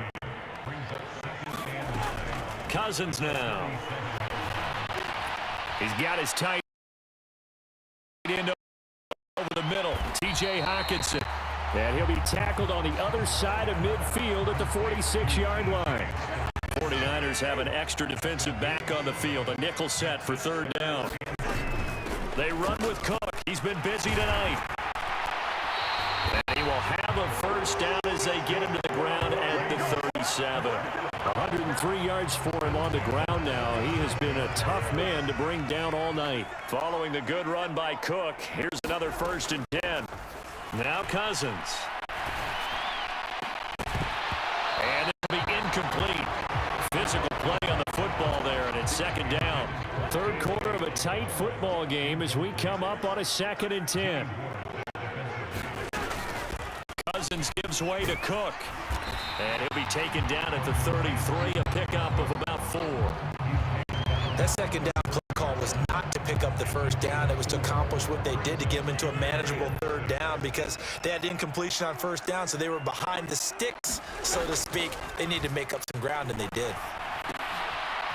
Cousins now. He's got his tight end over the middle. T.J. Hawkinson. And he'll be tackled on the other side of midfield at the 46-yard line. 49ers have an extra defensive back on the field. A nickel set for 3rd down. They run with Cook. He's been busy tonight. And he will have a first down as they get him to the ground at the 37. 103 yards for him on the ground now. He has been a tough man to bring down all night. Following the good run by Cook, here's another 1st and 10. Now Cousins. And it'll be incomplete. Physical play on the football there, and it's 2nd down. 3rd quarter of a tight football game as we come up on a 2nd and 10. Cousins gives way to Cook. And he'll be taken down at the 33, a pickup of about 4. That 2nd down play call was not to pick up the 1st down. It was to accomplish what they did to get them into a manageable 3rd down because they had incompletion on 1st down, so they were behind the sticks, so to speak. They needed to make up some ground, and they did.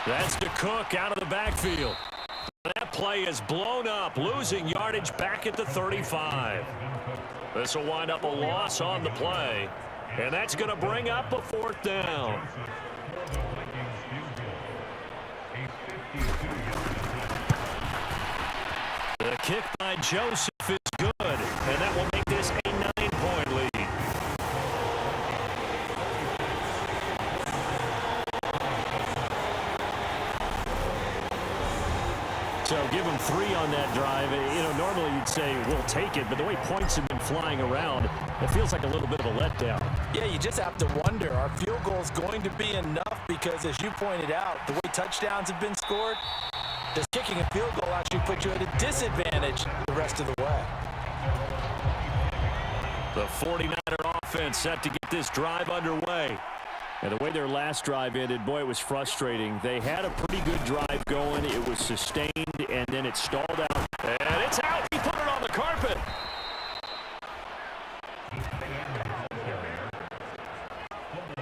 That's to Cook out of the backfield. That play is blown up, losing yardage back at the 35. This will wind up a loss on the play, and that's going to bring up a 4th down. The kick by Joseph is good, and that will make this a 9-point lead. So give them 3 on that drive. You know, normally you'd say, we'll take it, but the way points have been flying around, it feels like a little bit of a letdown. Yeah, you just have to wonder, are field goals going to be enough? Because as you pointed out, the way touchdowns have been scored, does kicking a field goal actually put you at a disadvantage the rest of the way? The 49er offense set to get this drive underway. And the way their last drive ended, boy, it was frustrating. They had a pretty good drive going. It was sustained, and then it stalled out. And it's out. He put it on the carpet.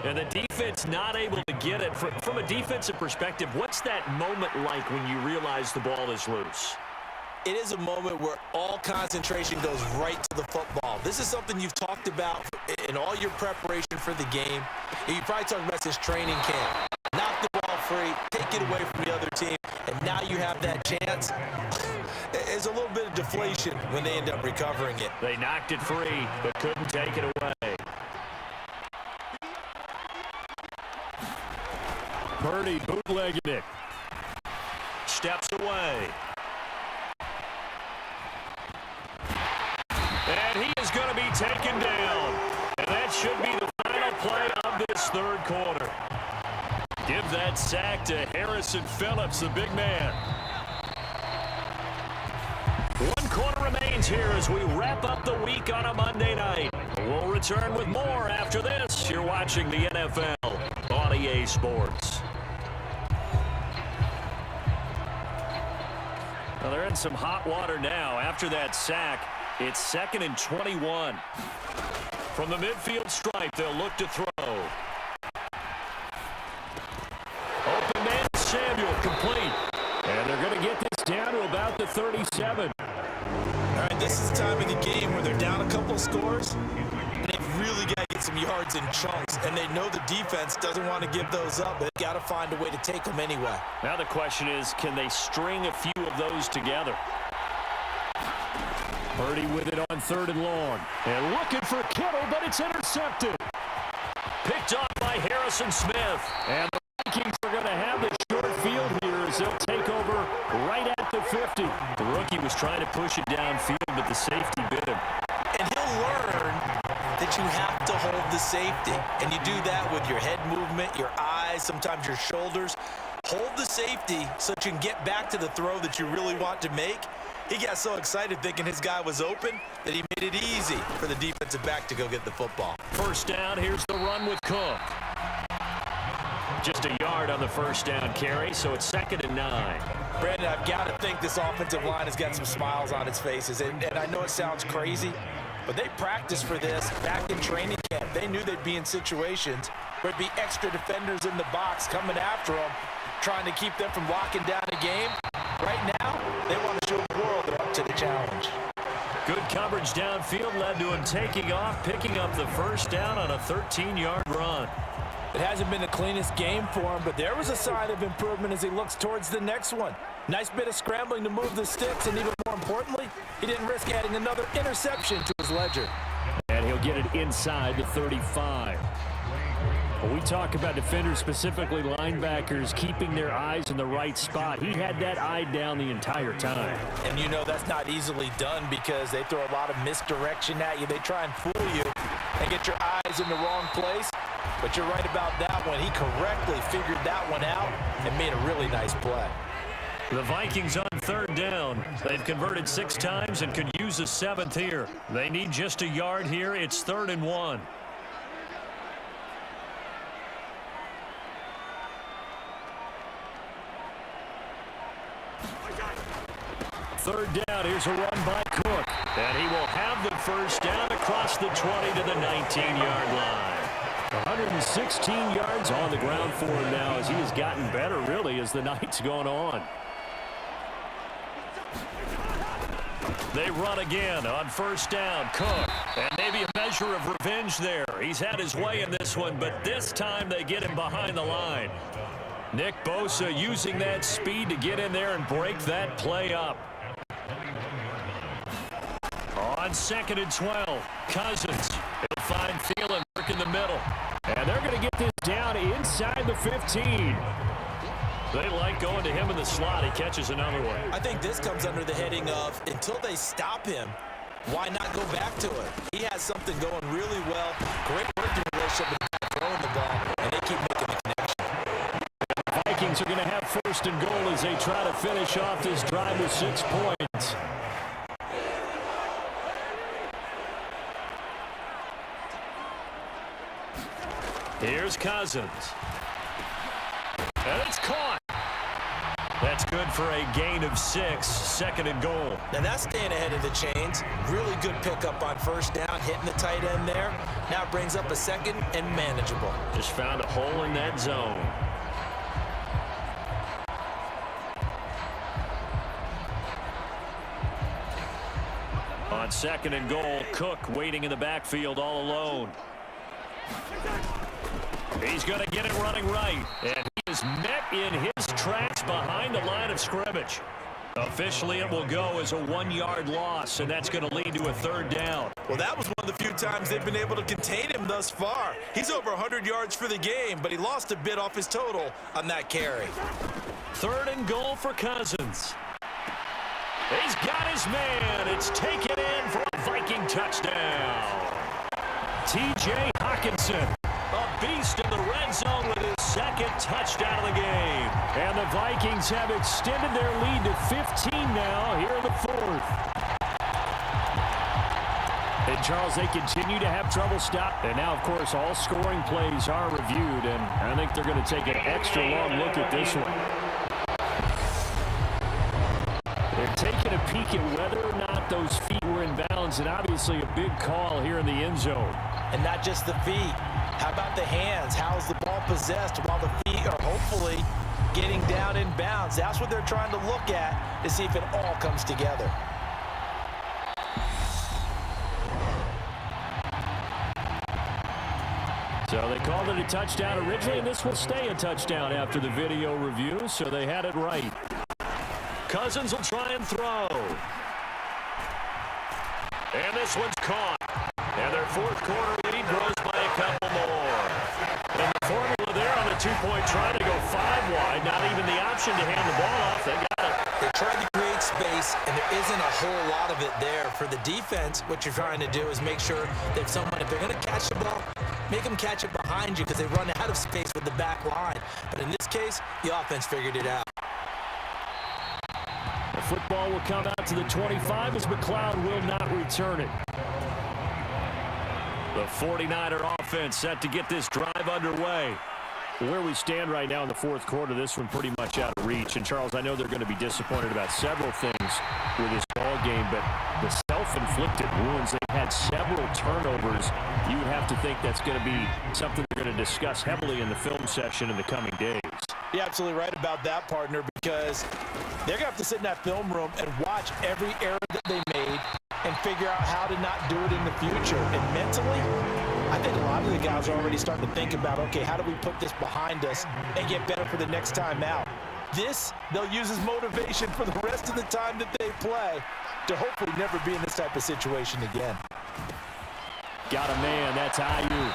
And the defense not able to get it. From a defensive perspective, what's that moment like when you realize the ball is loose? It is a moment where all concentration goes right to the football. This is something you've talked about in all your preparation for the game. You probably talked about this training camp. Knock the ball free, take it away from the other team, and now you have that chance. There's a little bit of deflation when they end up recovering it. They knocked it free, but couldn't take it away. Purdy bootlegging it. Steps away. And he is going to be taken down. And that should be the final play of this 3rd quarter. Give that sack to Harrison Phillips, the big man. 1 quarter remains here as we wrap up the week on a Monday night. We'll return with more after this. You're watching the NFL on EA Sports. Well, they're in some hot water now. After that sack, it's 2nd and 21. From the midfield stripe, they'll look to throw. Open man Samuel, complete. And they're going to get this down to about the 37. All right, this is the time of the game where they're down a couple of scores. They've really got to get some yards in chunks, and they know the defense doesn't want to give those up, but they've got to find a way to take them anyway. Now the question is, can they string a few of those together? Purdy with it on 3rd and long. And looking for Kittle, but it's intercepted. Picked off by Harrison Smith. And the Vikings are going to have the short field here as they'll take over right at the 50. The rookie was trying to push it downfield, but the safety bit him. And he'll learn that you have to hold the safety. And you do that with your head movement, your eyes, sometimes your shoulders. Hold the safety so that you can get back to the throw that you really want to make. He got so excited thinking his guy was open that he made it easy for the defensive back to go get the football. 1st down, here's the run with Cook. Just a yard on the 1st down carry, so it's 2nd and 9. Brandon, I've got to think this offensive line has got some smiles on its faces. And I know it sounds crazy, but they practiced for this back in training camp. They knew they'd be in situations where it'd be extra defenders in the box coming after them, trying to keep them from locking down a game. Right now, they want to show the world they're up to the challenge. Good coverage downfield led to him taking off, picking up the 1st down on a 13-yard run. It hasn't been the cleanest game for him, but there was a sign of improvement as he looks towards the next one. Nice bit of scrambling to move the sticks, and even more more importantly, he didn't risk adding another interception to his ledger. And he'll get it inside the 35. When we talk about defenders, specifically linebackers, keeping their eyes in the right spot, he had that eye down the entire time. And you know that's not easily done because they throw a lot of misdirection at you. They try and fool you and get your eyes in the wrong place. But you're right about that one. He correctly figured that one out and made a really nice play. The Vikings on third down. They've converted 6 times and could use a 7th here. They need just a yard here. It's 3rd and 1. Third down, here's a run by Cook. And he will have the first down across the 20 to the 19-yard line. 116 yards on the ground for him now as he has gotten better, really, as the night's gone on. They run again on first down. Cook. And maybe a measure of revenge there. He's had his way in this one, but this time they get him behind the line. Nick Bosa using that speed to get in there and break that play up. On 2nd and 12, Cousins. He'll find Thielen work in the middle. And they're going to get this down inside the 15. They like going to him in the slot. He catches another one. I think this comes under the heading of until they stop him, why not go back to it? He has something going really well. Great working relationship with the guy throwing the ball, and they keep making the connection. The Vikings are going to have 1st and goal as they try to finish off this drive with 6 points. Here's Cousins. And it's caught. That's good for a gain of 6, 2nd and goal. Now that's staying ahead of the chains. Really good pickup on first down, hitting the tight end there. Now it brings up a 2nd and manageable. Just found a hole in that zone. On 2nd and goal, Cook waiting in the backfield all alone. He's going to get it running right. And he is met in his tracks behind the line of scrimmage. Officially, it will go as a 1-yard loss, and that's going to lead to a 3rd down. Well, that was one of the few times they've been able to contain him thus far. He's over 100 yards for the game, but he lost a bit off his total on that carry. 3rd and goal for Cousins. He's got his man. It's taken in for a Viking touchdown. T.J. Hawkinson. A beast in the red zone with his 2nd touchdown of the game. And the Vikings have extended their lead to 15 now here in the 4th. And, Charles, they continue to have trouble stopping. And now, of course, all scoring plays are reviewed. And I think they're going to take an extra long look at this one. They're taking a peek at whether or not those feet were in bounds. And obviously a big call here in the end zone. And not just the feet. How about the hands? How's the ball possessed while the feet are hopefully getting down in bounds? That's what they're trying to look at to see if it all comes together. So they called it a touchdown originally, and this will stay a touchdown after the video review, so they had it right. Cousins will try and throw. And this one's caught. And their 4th quarter lead grows by a couple more. And the formula there on the 2-point try to go 5 wide. Not even the option to hand the ball off. They got it. They tried to create space, and there isn't a whole lot of it there. For the defense, what you're trying to do is make sure that someone, if they're going to catch the ball, make them catch it behind you because they run out of space with the back line. But in this case, the offense figured it out. The football will come out to the 25 as McLeod will not return it. The 49er offense set to get this drive underway. Where we stand right now in the 4th quarter, this one pretty much out of reach. And, Charles, I know they're going to be disappointed about several things with this ball game, but the self-inflicted wounds, they've had several turnovers. You would have to think that's going to be something they're going to discuss heavily in the film session in the coming days. You're absolutely right about that, partner, because they're going to have to sit in that film room and watch every error that they made and figure out how to not do it in the future. And mentally, I think a lot of the guys are already starting to think about, okay, how do we put this behind us and get better for the next time out? This, they'll use as motivation for the rest of the time that they play to hopefully never be in this type of situation again. Got a man, that's Ayuk.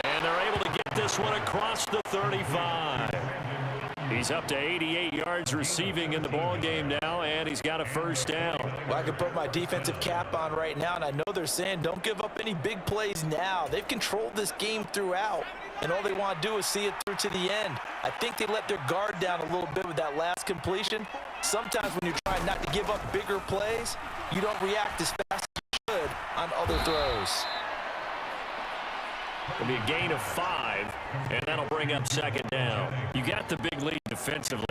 And they're able to get this one across the 35. He's up to 88 yards receiving in the ball game now, and he's got a first down. Well, I can put my defensive cap on right now, and I know they're saying don't give up any big plays now. They've controlled this game throughout, and all they want to do is see it through to the end. I think they let their guard down a little bit with that last completion. Sometimes when you're trying not to give up bigger plays, you don't react as fast as you should on other throws. It'll be a gain of 5, and that'll bring up second down. You got the big lead defensively.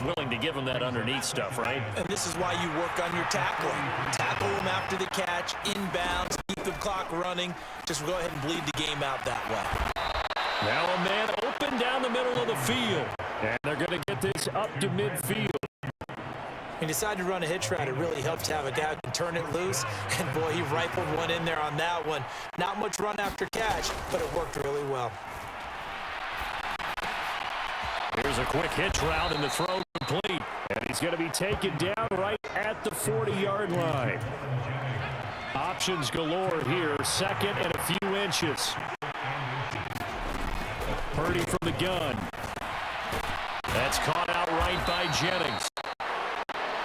Willing to give them that underneath stuff, right? And this is why you work on your tackling. Tackle them after the catch, inbounds, keep the clock running. Just go ahead and bleed the game out that way. Now a man open down the middle of the field. And they're going to get this up to midfield. He decided to run a hitch route. It really helped to have a guy who can turn it loose. And, boy, he rifled one in there on that one. Not much run after catch, but it worked really well. Here's a quick hitch route, and the throw complete. And he's going to be taken down right at the 40-yard line. Options galore here. Second and a few inches. Purdy from the gun. That's caught out right by Jennings.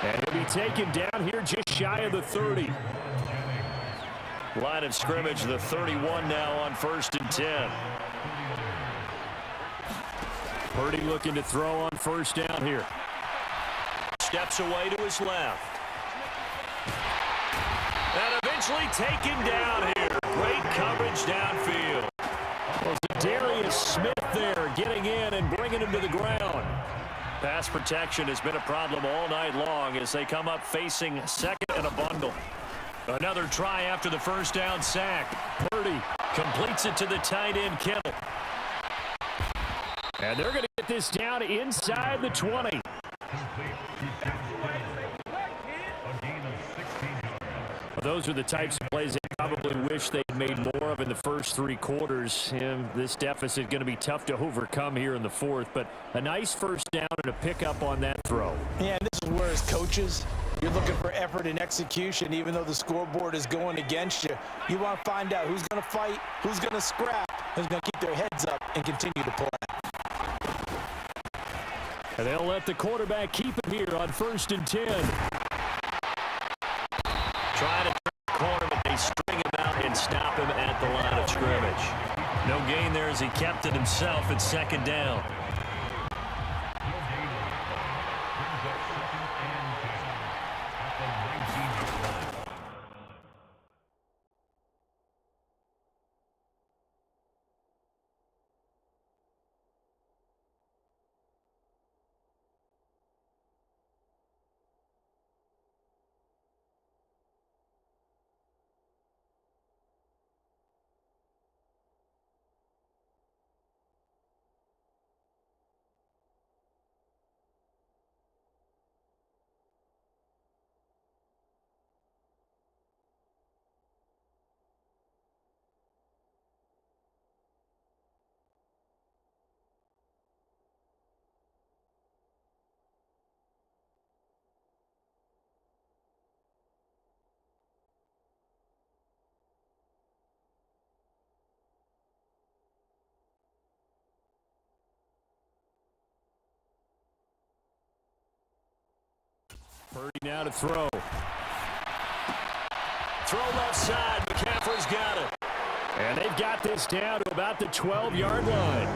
And he'll be taken down here just shy of the 30. Line of scrimmage, the 31 now on 1st and 10. Purdy looking to throw on first down here. Steps away to his left. And eventually taken down here. Great coverage downfield. Well, Darius Smith there getting in and bringing him to the ground. Pass protection has been a problem all night long as they come up facing second and a bundle. Another try after the first down sack. Purdy completes it to the tight end, Kittle. And they're going to get this down inside the 20. Well, those are the types of plays they probably wish they'd made more of in the first 3 quarters. And this deficit going to be tough to overcome here in the 4th. But a nice first down and a pickup on that throw. Yeah, and this is where as coaches, you're looking for effort and execution, even though the scoreboard is going against you. You want to find out who's going to fight, who's going to scrap, who's going to keep their heads up and continue to play. And they'll let the quarterback keep it here on 1st and 10. Trying to turn the corner, but they string him out and stop him at the line of scrimmage. No gain there as he kept it himself at second down. Purdy now to throw. Throw left side. McCaffrey's got it. And they've got this down to about the 12-yard line.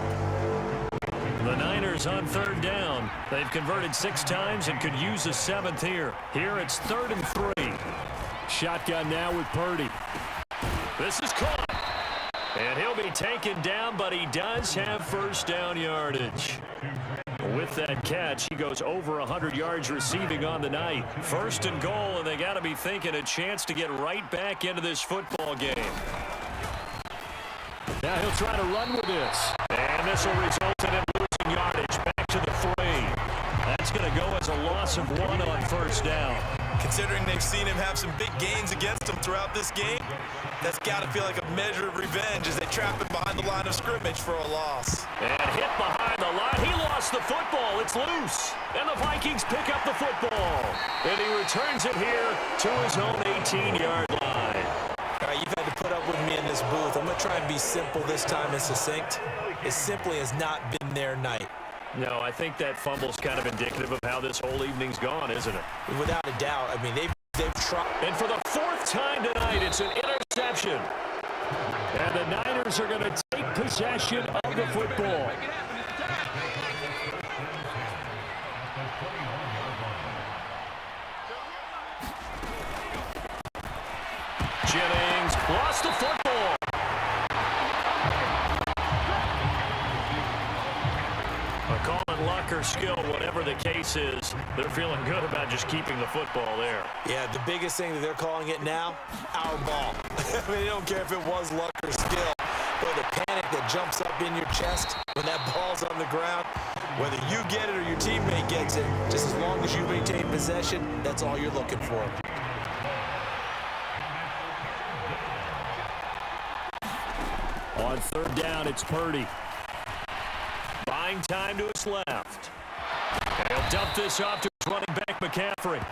The Niners on 3rd down. They've converted 6 times and could use a 7th here. Here it's 3rd and 3. Shotgun now with Purdy. This is caught. And he'll be taken down, but he does have first down yardage. With that catch, he goes over 100 yards receiving on the night. 1st and goal, and they got to be thinking a chance to get right back into this football game. Now he'll try to run with this. And this will result in him losing yardage back to the 3. That's going to go as a loss of 1 on first down. Considering they've seen him have some big gains against them throughout this game, that's got to feel like a measure of revenge as they trap him behind the line of scrimmage for a loss. And hit behind the line. He lost the football. It's loose. And the Vikings pick up the football. And he returns it here to his own 18-yard line. All right, you've had to put up with me in this booth. I'm going to try and be simple this time and succinct. It simply has not been their night. No, I think that fumble's kind of indicative of how this whole evening's gone, isn't it? Without a doubt. I mean, they've tried. And for the fourth time tonight, it's an interception. And the Niners are going to take possession of the football. Jennings lost the football. Call it luck or skill, whatever the case is, they're feeling good about just keeping the football there. Yeah, the biggest thing that they're calling it now, our ball. I mean, they don't care if it was luck or skill, but the panic that jumps up in your chest when that ball's on the ground, whether you get it or your teammate gets it, just as long as you maintain possession, that's all you're looking for. On third down, it's Purdy. Buying time to his left. And he'll dump this off to his running back, McCaffrey.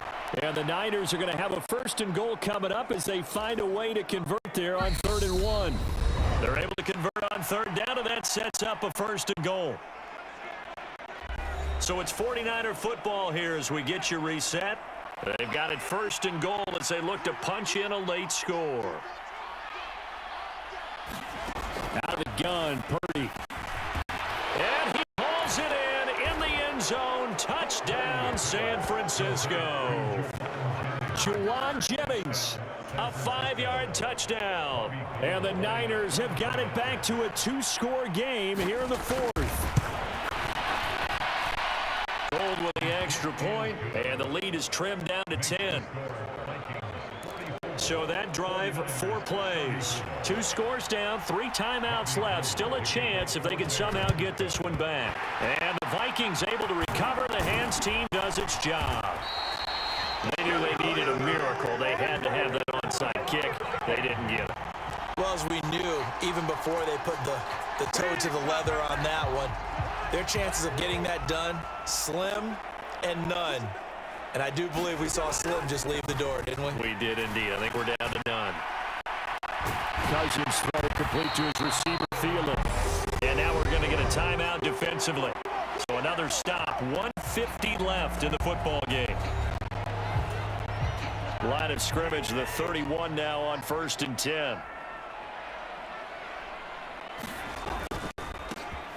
And the Niners are going to have a first and goal coming up as they find a way to convert there on 3rd and 1. They're able to convert on third down, and that sets up a first and goal. So it's 49er football here as we get you reset. They've got it first and goal as they look to punch in a late score. Out of the gun, Purdy. And he hauls it in the end zone. Touchdown, San Francisco. Juwan Jennings, a 5-yard touchdown. And the Niners have got it back to a 2-score game here in the fourth. Gold with the extra point, and the lead is trimmed down to 10. So that drive, 4 plays. 2 scores down, 3 timeouts left. Still a chance if they can somehow get this one back. And the Vikings able to recover. The hands team does its job. They knew they needed a miracle. They had to have that onside kick. They didn't get it. Well, as we knew, even before they put the toe to the leather on that one, their chances of getting that done, slim and none. And I do believe we saw Slim just leave the door, didn't we? We did indeed. I think we're down to none. Cousins throw it complete to his receiver, Thielen. And now we're going to get a timeout defensively. So another stop. 1:50 left in the football game. Line of scrimmage, the 31 now on 1st and 10.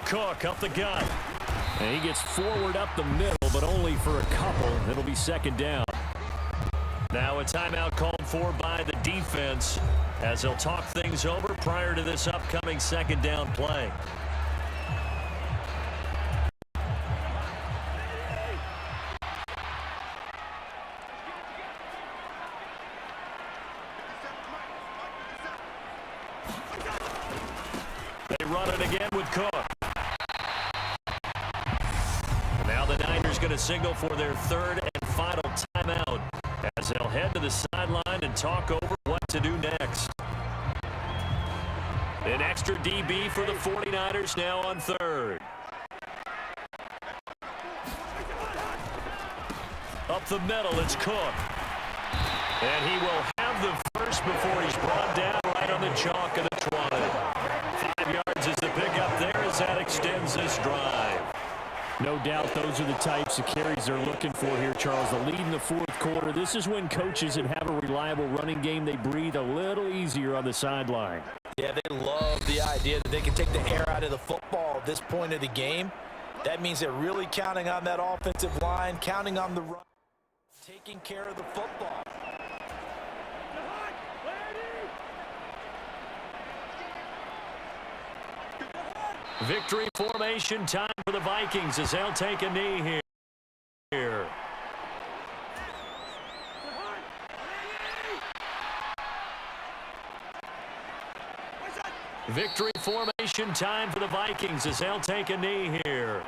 Cook up the gut. And he gets forward up the middle, but only for a couple. It'll be 2nd down. Now a timeout called for by the defense as they'll talk things over prior to this upcoming 2nd down play. They run it again with Cook. The Niners going to signal for their 3rd and final timeout as they'll head to the sideline and talk over what to do next. An extra DB for the 49ers now on 3rd. Up the middle, it's Cook. And he will have the first before he's brought down right on the chalk of the 20. 5 yards is the pickup there as that extends this drive. No doubt those are the types of carries they're looking for here, Charles. The lead in the 4th quarter. This is when coaches that have a reliable running game, they breathe a little easier on the sideline. Yeah, they love the idea that they can take the air out of the football at this point of the game. That means they're really counting on that offensive line, counting on the run, taking care of the football. Victory formation time for the Vikings as they'll take a knee here. Victory formation time for the Vikings as they'll take a knee here.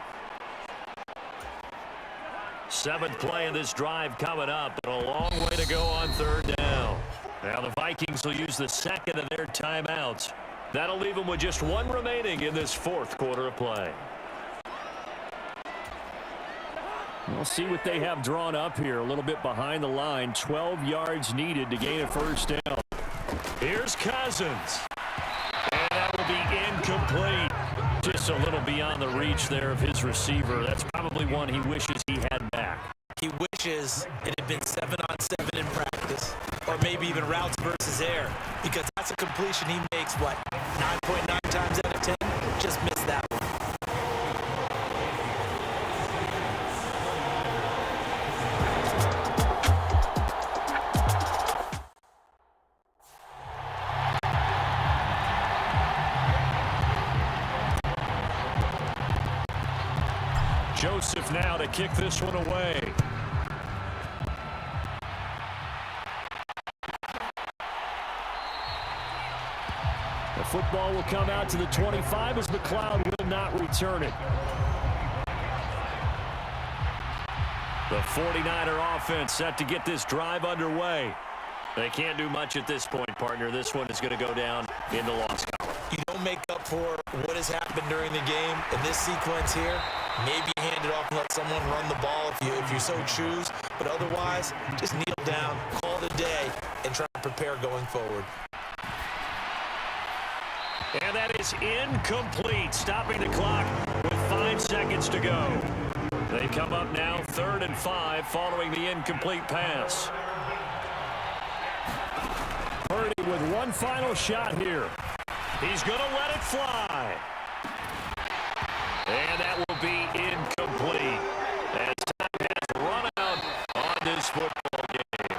Seventh play of this drive coming up, but a long way to go on third down. Now the Vikings will use the second of their timeouts. That'll leave them with just one remaining in this fourth quarter of play. We'll see what they have drawn up here. A little bit behind the line. 12 yards needed to gain a first down. Here's Cousins. And that will be incomplete. Just a little beyond the reach there of his receiver. That's probably one he wishes he had back. He wishes it had been 7-on-7 in practice, or maybe even routes versus air, because that's a completion he makes, 9.9 times out of 10? Just missed that one. Joseph now to kick this one away. The football will come out to the 25 as McLeod will not return it. The 49er offense set to get this drive underway. They can't do much at this point, partner. This one is going to go down in the loss column. You don't make up for what has happened during the game in this sequence here. Maybe hand it off and let someone run the ball if you so choose. But otherwise, just kneel down, call it a day, and try to prepare going forward. And that is incomplete, stopping the clock with 5 seconds to go. They come up now 3rd and 5 following the incomplete pass. Purdy with one final shot here. He's going to let it fly. And that will be incomplete as time has run out on this football game.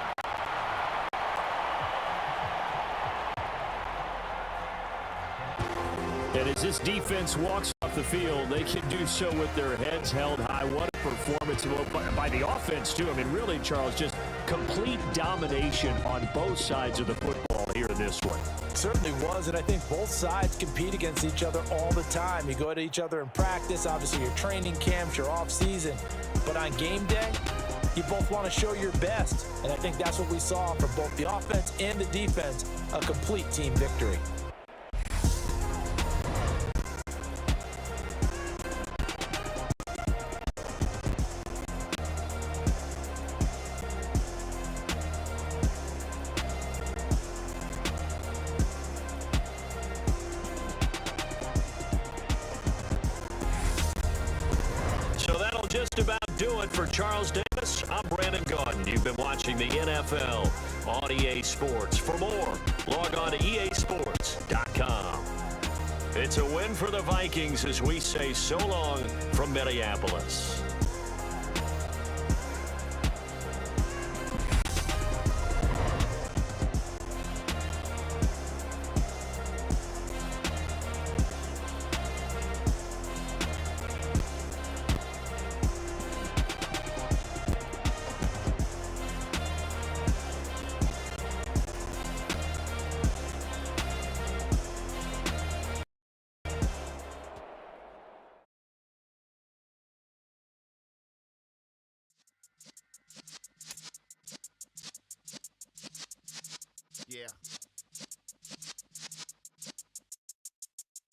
And as this defense walks off the field, they can do so with their heads held high. What a performance by the offense, too. I mean, really, Charles, just complete domination on both sides of the football here in this one. Certainly was, and I think both sides compete against each other all the time. You go at each other in practice, obviously your training camps, your off-season. But on game day, you both want to show your best. And I think that's what we saw from both the offense and the defense, a complete team victory. Just about do it for Charles Davis. I'm Brandon Gaudin. You've been watching the NFL on EA Sports. For more, log on to easports.com. It's a win for the Vikings as we say so long from Minneapolis.